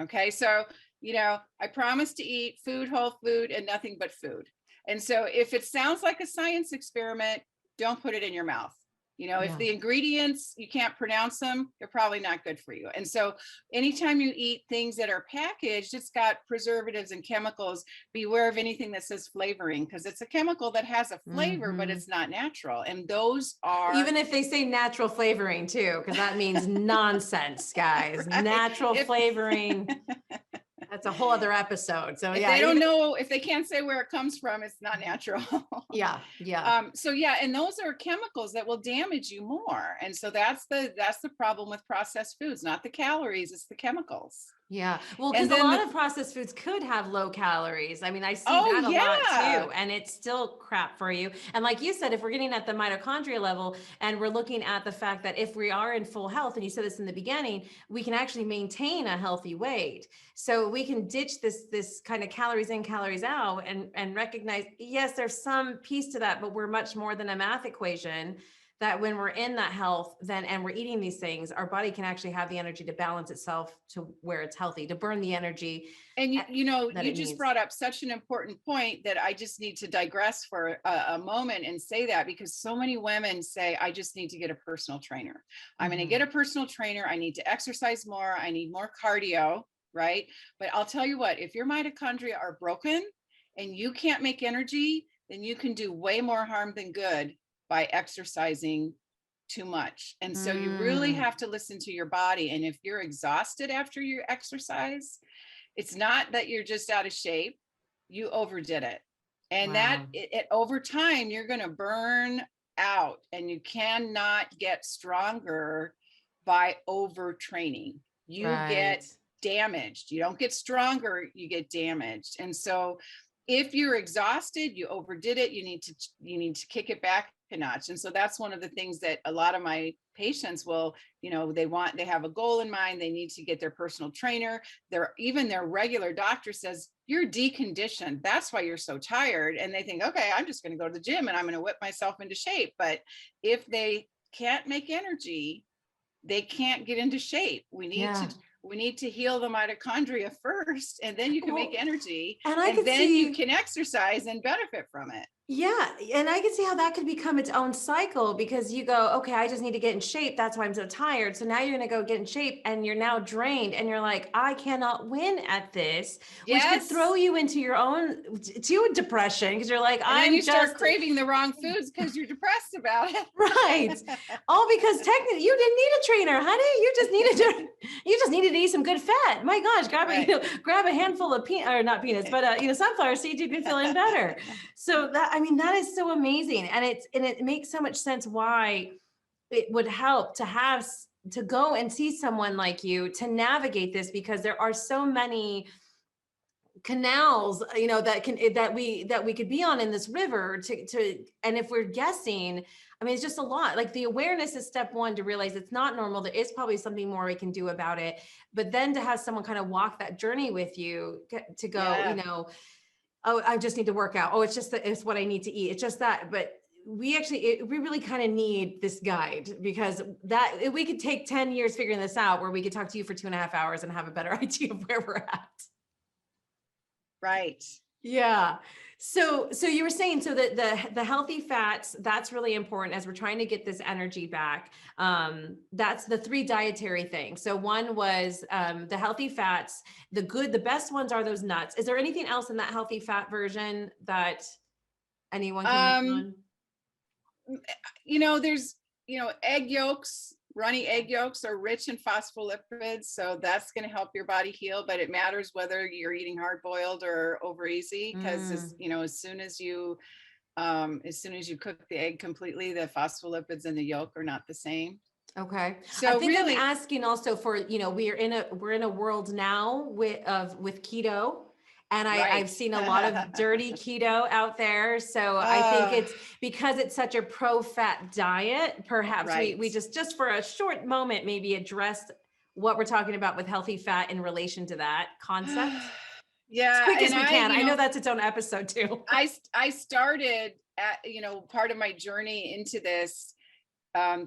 Okay. So, you know, I promise to eat food, whole food, and nothing but food. And so if it sounds like a science experiment, don't put it in your mouth. You know, if the ingredients, you can't pronounce them, they're probably not good for you. And so anytime you eat things that are packaged, it's got preservatives and chemicals. Beware of anything that says flavoring, because it's a chemical that has a flavor, but it's not natural. And those are... Even if they say natural flavoring too, because that means nonsense, guys. Natural flavoring. That's a whole other episode. So if they don't know, if they can't say where it comes from, it's not natural. Yeah. So yeah, and those are chemicals that will damage you more. And so that's the problem with processed foods, not the calories, it's the chemicals. Yeah. Well, because a lot of processed foods could have low calories. I mean, I see that a lot too, and it's still crap for you. And like you said, if we're getting at the mitochondria level and we're looking at the fact that if we are in full health, and you said this in the beginning, we can actually maintain a healthy weight. So we can ditch this kind of calories in, calories out, and recognize, yes, there's some piece to that, but we're much more than a math equation. That when we're in that health, then, and we're eating these things, our body can actually have the energy to balance itself to where it's healthy, to burn the energy. And you know, you just brought up such an important point that I just need to digress for a moment and say that, because so many women say, I just need to get a personal trainer. I'm going to get a personal trainer. I need to exercise more. I need more cardio, right? But I'll tell you what, if your mitochondria are broken and you can't make energy, then you can do way more harm than good by exercising too much. And so you really have to listen to your body. And if you're exhausted after you exercise, it's not that you're just out of shape, you overdid it. And that over time, you're going to burn out, and you cannot get stronger by overtraining. You get damaged. You don't get stronger, you get damaged. And so if you're exhausted, you overdid it, you need to kick it back a notch. And so that's one of the things that a lot of my patients will, you know, they have a goal in mind. They need to get their personal trainer. Even their regular doctor says, you're deconditioned. That's why you're so tired. And they think, okay, I'm just going to go to the gym and I'm going to whip myself into shape. But if they can't make energy, they can't get into shape. We need to heal the mitochondria first, and then you can make energy, and then you can exercise and benefit from it. Yeah. And I can see how that could become its own cycle, because you go, okay, I just need to get in shape. That's why I'm so tired. So now you're going to go get in shape, and you're now drained, and you're like, I cannot win at this, which could throw you into your own depression, because you're like, and then you start craving the wrong foods because you're depressed about it. Right. All because technically you didn't need a trainer, honey. You just needed to eat some good fat. My gosh, grab a handful of peanuts, but sunflower seeds, you'd be feeling better. So that is so amazing. And it makes so much sense why it would help to go and see someone like you to navigate this, because there are so many canals, that we could be on in this river and if we're guessing, I mean, it's just a lot. Like, the awareness is step one, to realize it's not normal. There is probably something more we can do about it. But then to have someone kind of walk that journey with you, to go, oh, I just need to work out. Oh, it's what I need to eat. It's just that. But we really kind of need this guide, because we could take 10 years figuring this out, where we could talk to you for 2.5 hours and have a better idea of where we're at. Right. Yeah. So you were saying, so that the healthy fats, that's really important as we're trying to get this energy back. That's the 3 dietary things. So one was the healthy fats, the best ones are those nuts. Is there anything else in that healthy fat version that anyone can lean Um, on? there's, egg yolks, runny egg yolks are rich in phospholipids. So that's going to help your body heal, but it matters whether you're eating hard boiled or over easy. Cause as soon as you cook the egg completely, the phospholipids in the yolk are not the same. Okay. I So think I'm really, asking also for, we're in a world now with keto. And I've right. seen a lot of dirty keto out there. So I think uh, it's because it's such a pro-fat diet, perhaps right. we just for a short moment, maybe address what we're talking about with healthy fat in relation to that concept. As Yeah. quick And as we can. I know that's its own episode too. I started at, part of my journey into this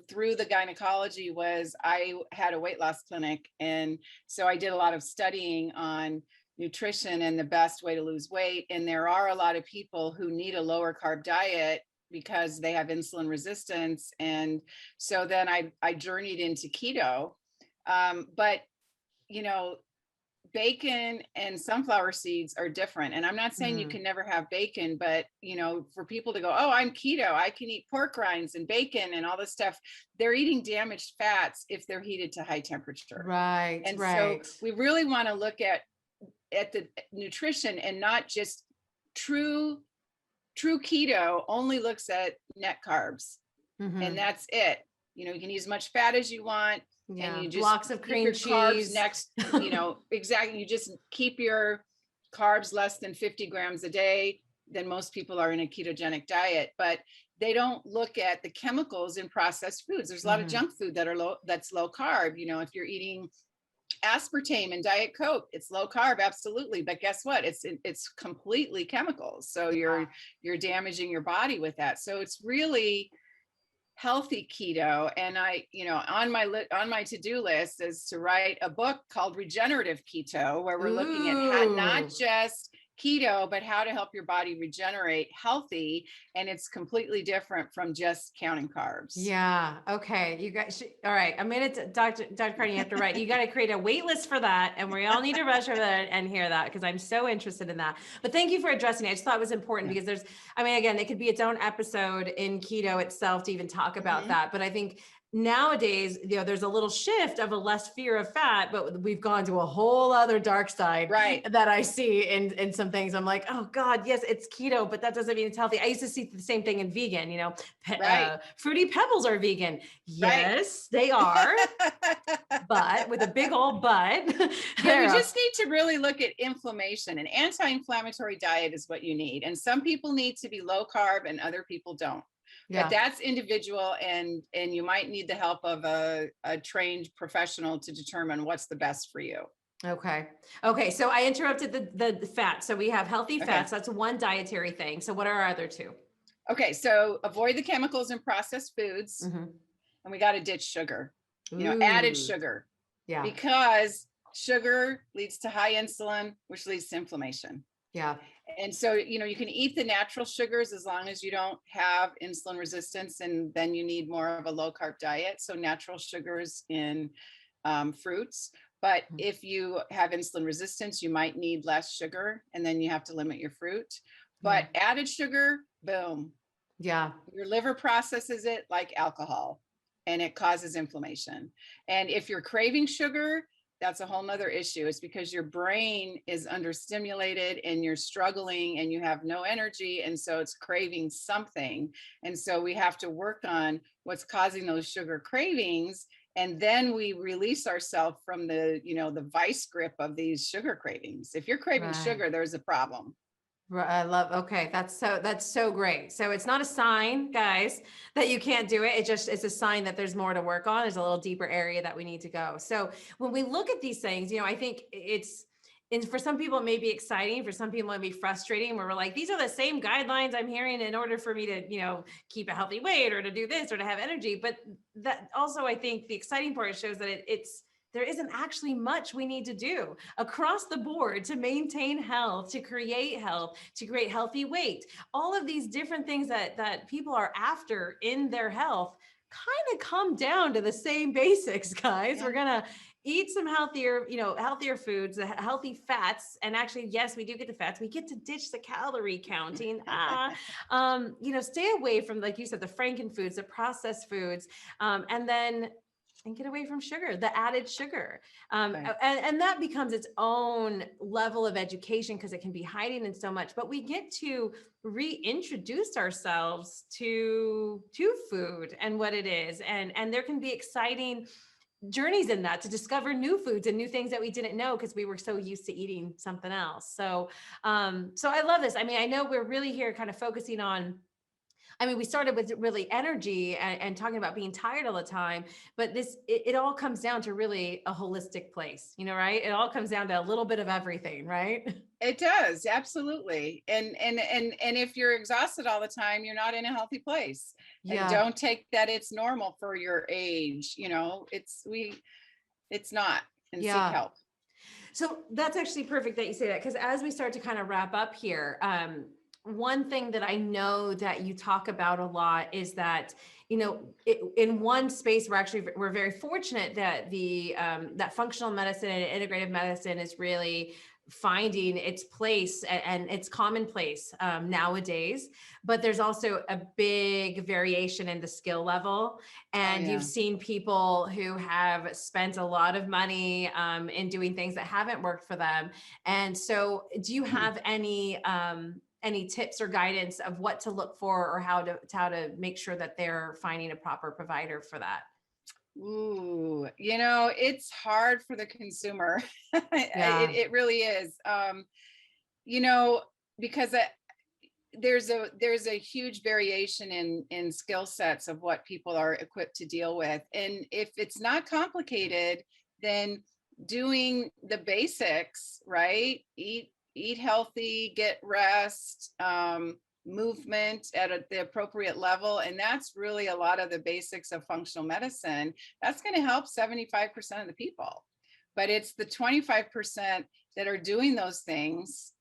through the gynecology was I had a weight loss clinic. And so I did a lot of studying on nutrition and the best way to lose weight. And there are a lot of people who need a lower carb diet because they have insulin resistance. And so then I journeyed into keto. But, you know, bacon and sunflower seeds are different. And I'm not saying you can never have bacon, but for people to go, oh, I'm keto, I can eat pork rinds and bacon and all this stuff, they're eating damaged fats if they're heated to high temperature. Right, And right. so we really want to look at the nutrition, and not just true keto only looks at net carbs. And that's it. You can use as much fat as you want. Yeah. And you just Blocks of keep cream your carbs cheese. next, exactly. You just keep your carbs less than 50 grams a day. Then most people are in a ketogenic diet, but they don't look at the chemicals in processed foods. There's a lot of junk food that's low carb. If you're eating aspartame and Diet Coke, it's low carb, absolutely. But guess what? It's completely chemicals. So you're damaging your body with that. So it's really healthy keto. And I, on my to-do list is to write a book called Regenerative Keto, where we're looking at not just keto, but how to help your body regenerate healthy. And it's completely different from just counting carbs. Yeah. Okay. You guys, all right. A minute, Dr. Karney, you have to write. You got to create a wait list for that. And we all need to rush over that and hear that, because I'm so interested in that. But thank you for addressing it. I just thought it was important because again, it could be its own episode in keto itself to even talk about that. But I think nowadays, there's a little shift of a less fear of fat, but we've gone to a whole other dark side that I see in some things. I'm like, oh God, yes, it's keto, but that doesn't mean it's healthy. I used to see the same thing in vegan, Fruity Pebbles are vegan. Yes, they are, but with a big old but. Yeah, we just need to really look at inflammation. An anti-inflammatory diet is what you need. And some people need to be low carb and other people don't. But that's individual, and you might need the help of a trained professional to determine what's the best for you. Okay. So I interrupted the fat. So we have healthy fats. That's one dietary thing. So what are our other two? Okay. So avoid the chemicals in processed foods. And we got to ditch sugar, added sugar. Yeah. Because sugar leads to high insulin, which leads to inflammation. Yeah. And so, you can eat the natural sugars as long as you don't have insulin resistance, and then you need more of a low carb diet. So natural sugars in fruits. But if you have insulin resistance, you might need less sugar, and then you have to limit your fruit. But added sugar, boom. Yeah. Your liver processes it like alcohol, and it causes inflammation. And if you're craving sugar, that's a whole nother issue. It's because your brain is understimulated and you're struggling and you have no energy. And so it's craving something. And so we have to work on what's causing those sugar cravings. And then we release ourselves from the vice grip of these sugar cravings. If you're craving sugar, there's a problem. I love, okay. That's so great. So it's not a sign, guys, that you can't do it. It's a sign that there's more to work on. There's a little deeper area that we need to go. So when we look at these things, I think and for some people it may be exciting, for some people it may be frustrating, where we're like, these are the same guidelines I'm hearing in order for me to, keep a healthy weight or to do this or to have energy. But that also, I think the exciting part shows that there isn't actually much we need to do across the board to maintain health, to create health, to create healthy weight. All of these different things that people are after in their health kind of come down to the same basics, guys. Yeah. We're gonna eat some healthier, healthier foods, healthy fats. And actually, yes, we do get the fats. We get to ditch the calorie counting. Stay away from, like you said, the franken foods, the processed foods, and get away from sugar, the added sugar. Right. And that becomes its own level of education because it can be hiding in so much, but we get to reintroduce ourselves to food and what it is. And there can be exciting journeys in that to discover new foods and new things that we didn't know because we were so used to eating something else. So I love this. I mean, I know we're really here kind of focusing on, we started with really energy and talking about being tired all the time, but it all comes down to really a holistic place, right? It all comes down to a little bit of everything, right? It does, absolutely. And if you're exhausted all the time, you're not in a healthy place. And don't take that it's normal for your age. It's not. And seek help. So that's actually perfect that you say that, because as we start to kind of wrap up here, one thing that I know that you talk about a lot is that, in one space, we're very fortunate that that functional medicine and integrative medicine is really finding its place and its commonplace nowadays. But there's also a big variation in the skill level. And you've seen people who have spent a lot of money in doing things that haven't worked for them. And so do you have any tips or guidance of what to look for or how to make sure that they're finding a proper provider for that? Ooh, it's hard for the consumer. It really is. Because there's a huge variation in skill sets of what people are equipped to deal with. And if it's not complicated, then doing the basics, right? Eat healthy, get rest, movement at the appropriate level. And that's really a lot of the basics of functional medicine. That's going to help 75% of the people. But it's the 25% that are doing those things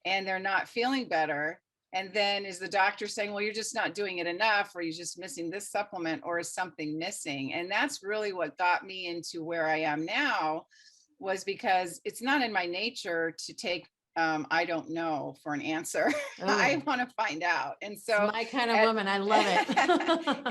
and they're not feeling better. And then is the doctor saying, well, you're just not doing it enough, or you're just missing this supplement, or is something missing? And that's really what got me into where I am now, was because it's not in my nature to take I don't know for an answer. I want to find out. And so it's my kind of woman. I love it.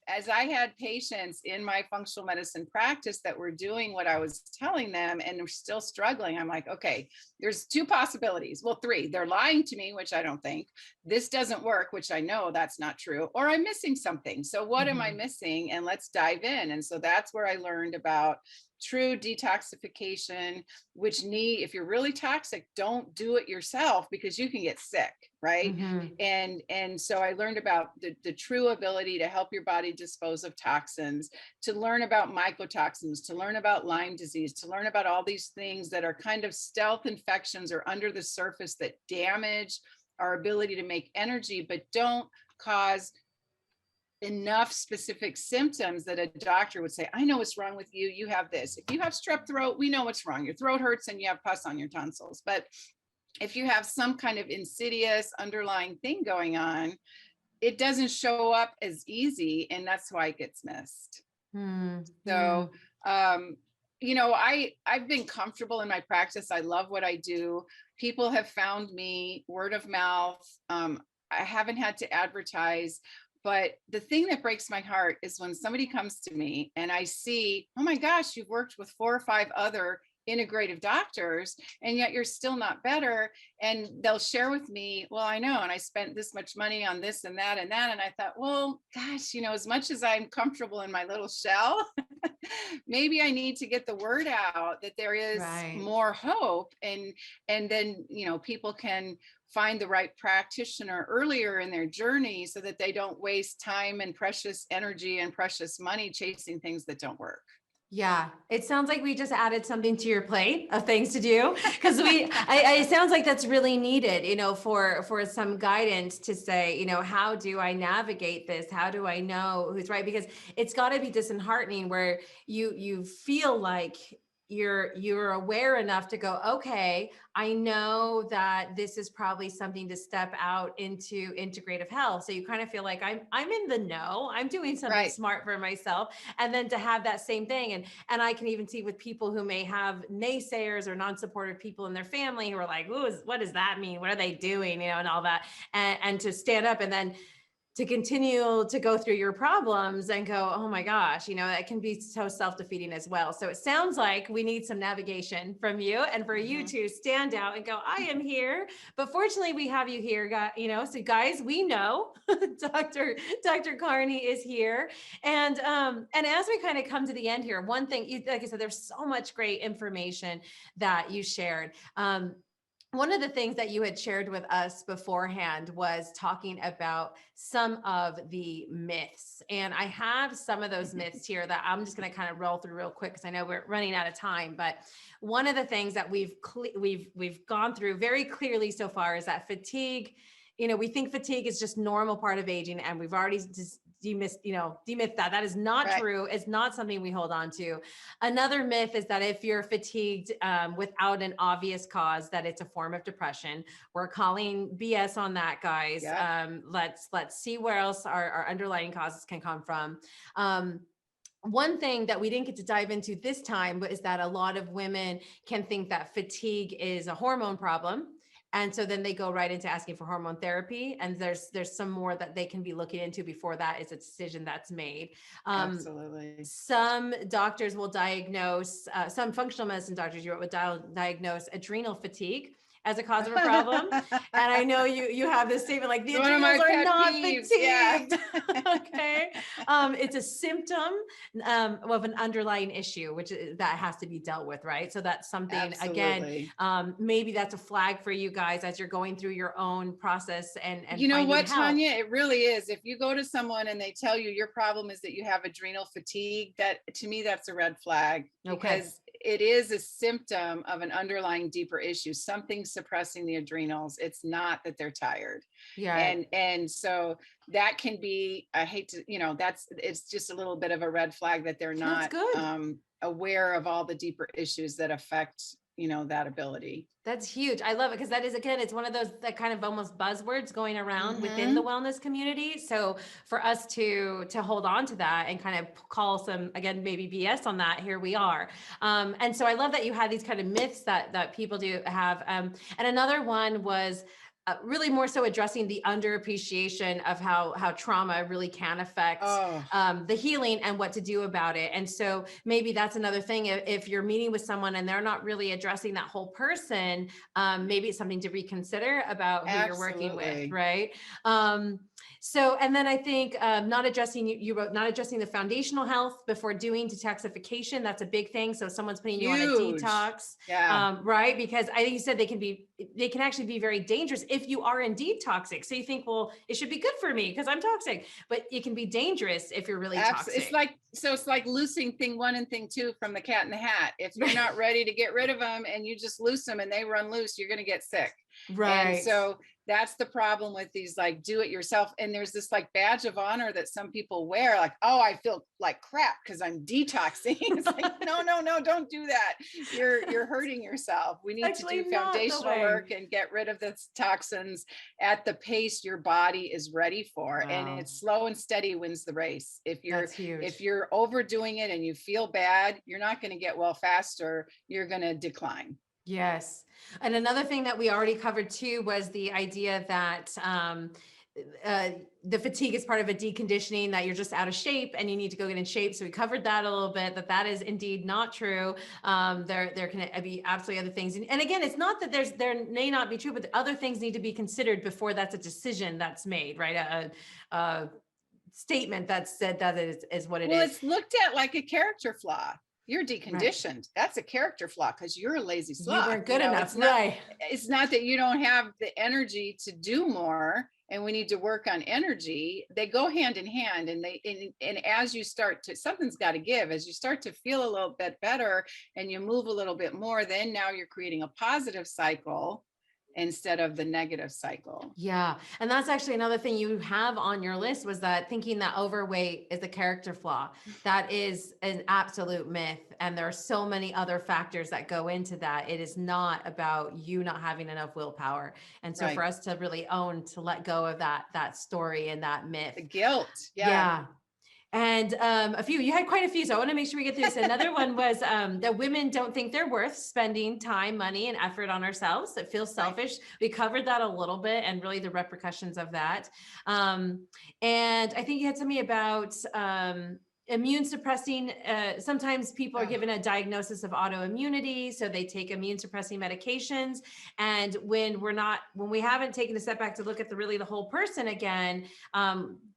as I had patients in my functional medicine practice that were doing what I was telling them and were still struggling, I'm like, okay, there's two possibilities. Well, three. They're lying to me, which I don't think. This doesn't work, which I know that's not true. Or I'm missing something. So what am I missing? And let's dive in. And so that's where I learned about true detoxification, which if you're really toxic, don't do it yourself because you can get sick, right? And so I learned about the true ability to help your body dispose of toxins, to learn about mycotoxins, to learn about Lyme disease, to learn about all these things that are kind of stealth infections or under the surface that damage our ability to make energy, but don't cause enough specific symptoms that a doctor would say, I know what's wrong with you. You have this. If you have strep throat, we know what's wrong. Your throat hurts and you have pus on your tonsils. But if you have some kind of insidious underlying thing going on, it doesn't show up as easy. And that's why it gets missed. So, I've been comfortable in my practice. I love what I do. People have found me word of mouth. I haven't had to advertise. But the thing that breaks my heart is when somebody comes to me and I see, oh my gosh, you've worked with 4 or 5 other integrative doctors and yet you're still not better. And they'll share with me, well, I know, and I spent this much money on this and that and that. And I thought, well, gosh, as much as I'm comfortable in my little shell, maybe I need to get the word out that there is more hope. And then, people can find the right practitioner earlier in their journey so that they don't waste time and precious energy and precious money chasing things that don't work. Yeah, it sounds like we just added something to your plate of things to do because it sounds like that's really needed, for some guidance to say, how do I navigate this? How do I know who's right? Because it's got to be disheartening where you feel like you're aware enough to go, okay, I know that this is probably something to step out into integrative health. So you kind of feel like I'm in the know, I'm doing something Right. smart for myself. And then to have that same thing. And I can even see with people who may have naysayers or non-supportive people in their family who are like, ooh, what does that mean? What are they doing? And all that. And to stand up and then to continue to go through your problems and go, oh my gosh, that can be so self-defeating as well. So it sounds like we need some navigation from you and for you to stand out and go, I am here. But fortunately, we have you here, so guys, we know Dr. Karney is here. And as we kind of come to the end here, one thing, like I said, there's so much great information that you shared. One of the things that you had shared with us beforehand was talking about some of the myths. And I have some of those myths here that I'm just going to kind of roll through real quick because I know we're running out of time. But one of the things that we've gone through very clearly so far is that fatigue, we think fatigue is just normal part of aging, and we've already just demyth that. That is not true. It's not something we hold on to. Another myth is that if you're fatigued without an obvious cause, that it's a form of depression. We're calling BS on that, guys. Yep. Let's see where else our underlying causes can come from. One thing that we didn't get to dive into this time is that a lot of women can think that fatigue is a hormone problem. And so then they go right into asking for hormone therapy. And there's some more that they can be looking into before that is a decision that's made. Absolutely. Some doctors will diagnose, some functional medicine doctors would diagnose adrenal fatigue as a cause of a problem. And I know you have this statement like the adrenals are not fatigued. Yeah. Okay. It's a symptom of an underlying issue, which that has to be dealt with, right? So that's something, Absolutely. again, maybe that's a flag for you guys as you're going through your own process and you know what, help. Tanya, it really is. If you go to someone and they tell you your problem is that you have adrenal fatigue, that to me, that's a red flag, because it is a symptom of an underlying deeper issue, something suppressing the adrenals. It's not that they're tired. Yeah. And so that can be, I hate to, it's just a little bit of a red flag that they're not aware of all the deeper issues that affect, that ability. That's huge. I love it because that is, again, it's one of those that kind of almost buzzwords going around within the wellness community. So for us to hold on to that and kind of call some, again, maybe BS on that, here we are. And so I love that you had these kind of myths that people do have. And another one was really more so addressing the underappreciation of how trauma really can affect the healing and what to do about it. And so maybe that's another thing. If you're meeting with someone and they're not really addressing that whole person, maybe it's something to reconsider about who you're working with, right? So, and then I think not addressing, you wrote, not addressing the foundational health before doing detoxification. That's a big thing. So if someone's putting you on a detox, right? Because I think you said they can actually be very dangerous if you are indeed toxic. So you think, well, it should be good for me because I'm toxic, but it can be dangerous if you're really toxic. It's like loosing thing 1 and thing 2 from the Cat in the Hat. If you're not ready to get rid of them and you just loose them and they run loose, you're going to get sick. Right. And so that's the problem with these, like, do it yourself. And there's this like badge of honor that some people wear, like, oh, I feel like crap because I'm detoxing. It's like, no, don't do that. You're hurting yourself. We need to do foundational work and get rid of the toxins at the pace your body is ready for. Wow. And it's slow and steady wins the race. If you're overdoing it and you feel bad, you're not going to get well faster. You're going to decline. Yes. And another thing that we already covered too was the idea that the fatigue is part of a deconditioning, that you're just out of shape and you need to go get in shape. So we covered that a little bit, that is indeed not true. There can be absolutely other things. And again, it's not that there may not be true, but other things need to be considered before that's a decision that's made, right? A statement that's said that is what it is. Well, it's looked at like a character flaw. You're deconditioned. Right. That's a character flaw because you're a lazy sloth. You weren't good enough. It's not that you don't have the energy to do more. and we need to work on energy, they go hand in hand. And as you start to, something's got to give, as you start to feel a little bit better and you move a little bit more, then now you're creating a positive cycle instead of the negative cycle. Yeah. And that's actually another thing you have on your list, was that thinking that overweight is a character flaw. That is an absolute myth. And there are so many other factors that go into that. It is not about you not having enough willpower. And so for Right. us to really own, to let go of that story and that myth. The guilt. Yeah. And you had quite a few, so I want to make sure we get through this. Another one was that women don't think they're worth spending time, money, and effort on ourselves. It feels selfish. Right. We covered that a little bit, and really the repercussions of that. And I think you had something about immune suppressing. Sometimes people are given a diagnosis of autoimmunity, so they take immune suppressing medications. And when we haven't taken a step back to look at the whole person again,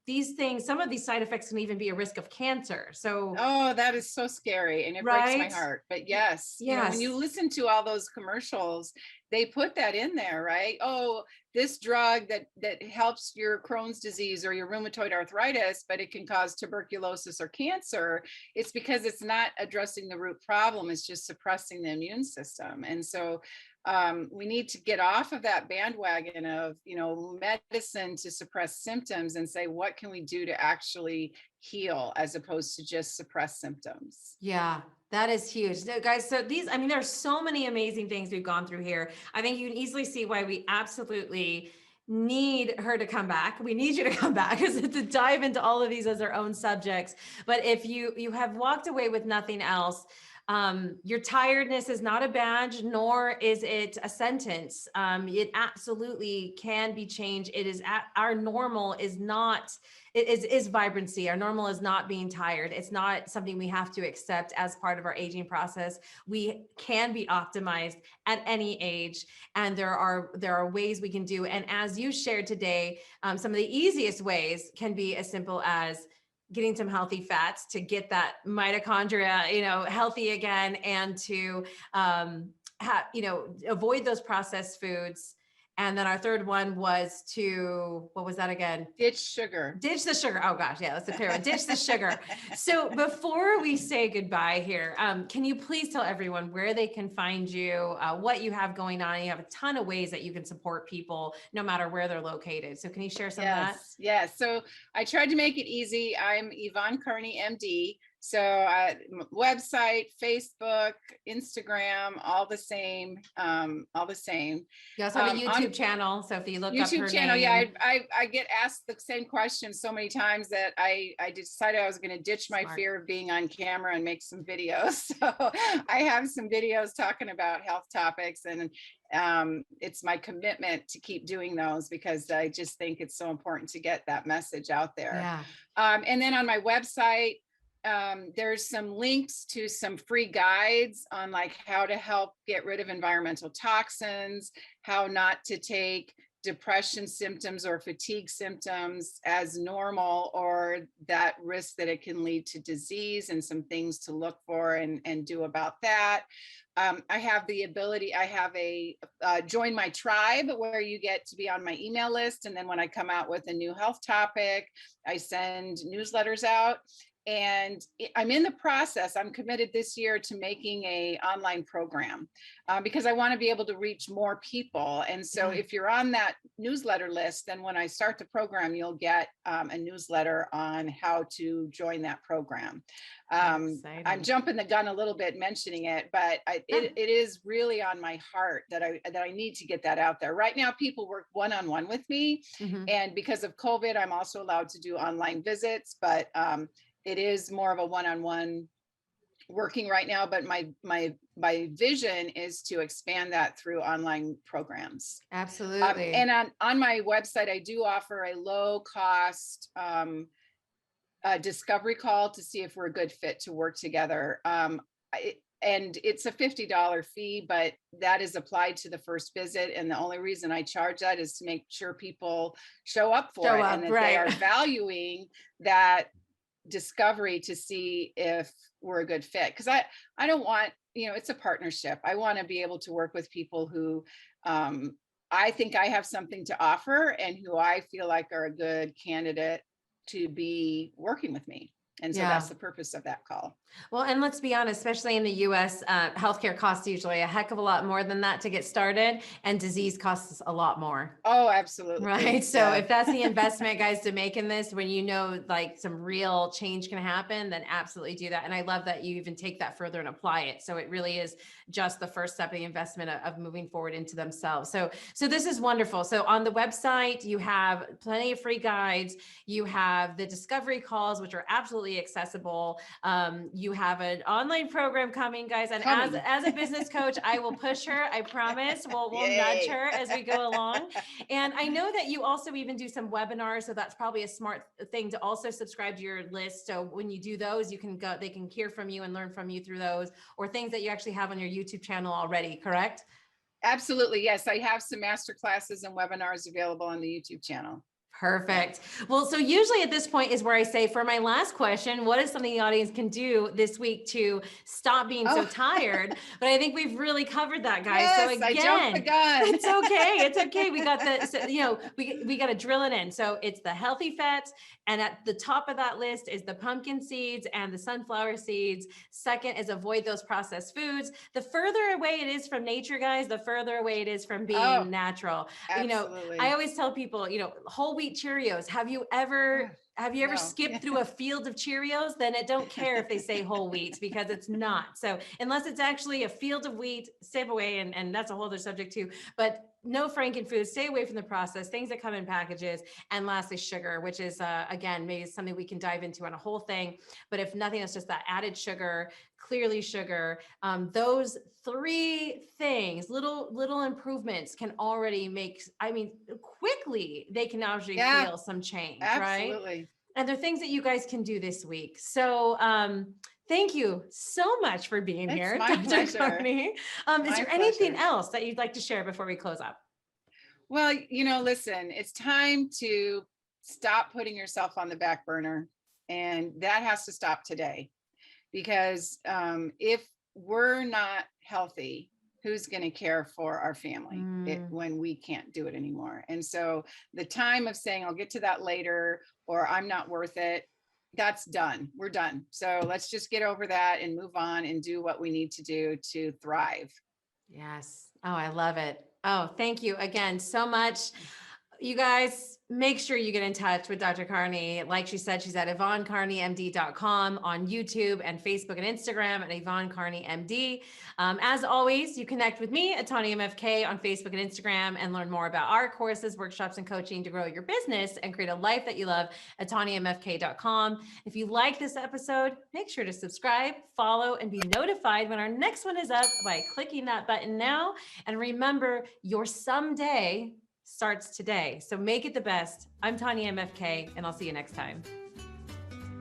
these things, some of these side effects can even be a risk of cancer. So, oh, that is so scary, and it breaks my heart. But yes, you know, when you listen to all those commercials, they put that in there, right? Oh, this drug that helps your Crohn's disease or your rheumatoid arthritis, but it can cause tuberculosis or cancer. It's because it's not addressing the root problem. It's just suppressing the immune system. And so we need to get off of that bandwagon of, you know, medicine to suppress symptoms and say, what can we do to actually heal, as opposed to just suppress symptoms? Yeah, that is huge. So guys, so there's so many amazing things we've gone through here. I think you can easily see why we absolutely need her to come back. We need you to come back, because to dive into all of these as their own subjects. But if you have walked away with nothing else, your tiredness is not a badge, nor is it a sentence. It absolutely can be changed. It is our normal is not, it is vibrancy. Our normal is not being tired. It's not something we have to accept as part of our aging process. We can be optimized at any age, and there are ways we can do. And as you shared today, some of the easiest ways can be as simple as getting some healthy fats to get that mitochondria, healthy again, and to avoid those processed foods. And then our third one was what was that again? Ditch sugar. Ditch the sugar. Oh gosh, yeah, that's a clear one. Ditch the sugar. So before we say goodbye here, can you please tell everyone where they can find you, what you have going on? You have a ton of ways that you can support people no matter where they're located. So can you share some of that? Yes. So I tried to make it easy. I'm Yvonne Karney, MD. So website, Facebook, Instagram, all the same. You also have a YouTube channel. So if you look up her channel, name. I get asked the same question so many times that I decided I was going to ditch my fear of being on camera and make some videos. So I have some videos talking about health topics, and it's my commitment to keep doing those, because I just think it's so important to get that message out there. Yeah. And then on my website, there's some links to some free guides on like how to help get rid of environmental toxins, how not to take depression symptoms or fatigue symptoms as normal, or that risk that it can lead to disease, and some things to look for and do about that. I have the ability, I have a join my tribe, where you get to be on my email list. And then when I come out with a new health topic, I send newsletters out. And I'm in the process, I'm committed this year to making an online program, because I want to be able to reach more people. And so if you're on that newsletter list, then when I start the program, you'll get a newsletter on how to join that program. I'm jumping the gun a little bit mentioning it, but it is really on my heart that I need to get that out there. Right now, people work one-on-one with me. Mm-hmm. And because of COVID, I'm also allowed to do online visits, but it is more of a one-on-one working right now. But my vision is to expand that through online programs. Absolutely. And on my website, I do offer a low cost discovery call to see if we're a good fit to work together. And it's a $50 fee, but that is applied to the first visit. And the only reason I charge that is to make sure people show up for it, and that they are valuing that discovery to see if we're a good fit. Because I don't want, it's a partnership. I want to be able to work with people who I think I have something to offer and who I feel like are a good candidate to be working with me. And so that's the purpose of that call. Well, and let's be honest, especially in the US, healthcare costs usually a heck of a lot more than that to get started, and disease costs a lot more. Oh, absolutely. Right. So if that's the investment, guys, to make in this, when you know like some real change can happen, then absolutely do that. And I love that you even take that further and apply it. So it really is just the first step of the investment of moving forward into themselves. So this is wonderful. So on the website, you have plenty of free guides. You have the discovery calls, which are absolutely accessible. You have an online program coming, guys. And as a business coach, I will push her. I promise. We'll nudge her as we go along. And I know that you also even do some webinars. So that's probably a smart thing to also subscribe to your list. So when you do those, you can go, they can hear from you and learn from you through those, or things that you actually have on your YouTube channel already, correct? Absolutely. Yes. I have some master classes and webinars available on the YouTube channel. Perfect. Well, so usually at this point is where I say, for my last question, what is something the audience can do this week to stop being so tired? But I think we've really covered that, guys. Yes, so again, I jumped the gun. It's okay. It's okay. We got the, so, you know, we got to drill it in. So it's the healthy fats. And at the top of that list is the pumpkin seeds and the sunflower seeds. Second is avoid those processed foods. The further away it is from nature, guys, the further away it is from being natural. Absolutely. You know, I always tell people, you know, whole wheat Cheerios. Have you ever skipped through a field of Cheerios? Then it don't care if they say whole wheat, because it's not. So unless it's actually a field of wheat, stay away. And that's a whole other subject too, but no frankenfoods, stay away from the process, things that come in packages. And lastly, sugar, which is, again, maybe something we can dive into on a whole thing, but if nothing, it's just that added sugar, clearly sugar. Those three things, little improvements can already make, I mean, quickly, they can actually feel some change, absolutely. Right? And they're things that you guys can do this week. So, thank you so much for being here, Dr. Karney. Is there anything else that you'd like to share before we close up? Well, you know, listen, it's time to stop putting yourself on the back burner, and that has to stop today, because if we're not healthy, who's going to care for our family when we can't do it anymore? And so the time of saying, I'll get to that later, or I'm not worth it, that's done. We're done. So let's just get over that and move on and do what we need to do to thrive. Yes. Oh, I love it. Oh, thank you again so much. You guys, make sure you get in touch with Dr. Karney. Like she said, she's at YvonneKarneyMD.com, on YouTube and Facebook and Instagram at Yvonne Karney MD. As always, you connect with me at Tanyamfk on Facebook and Instagram, and learn more about our courses, workshops, and coaching to grow your business and create a life that you love at Tanyamfk.com. If you like this episode, make sure to subscribe, follow, and be notified when our next one is up by clicking that button now. And remember, your someday starts today. So make it the best. I'm Tanyamfk, and I'll see you next time.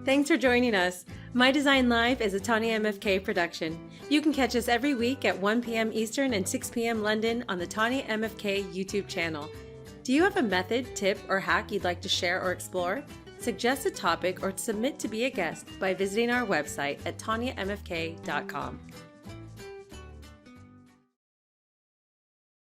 Thanks for joining us. My Design Live is a Tanyamfk production. You can catch us every week at 1 p.m. Eastern and 6 p.m. London on the Tanyamfk YouTube channel. Do you have a method, tip, or hack you'd like to share or explore? Suggest a topic or submit to be a guest by visiting our website at Tanyamfk.com.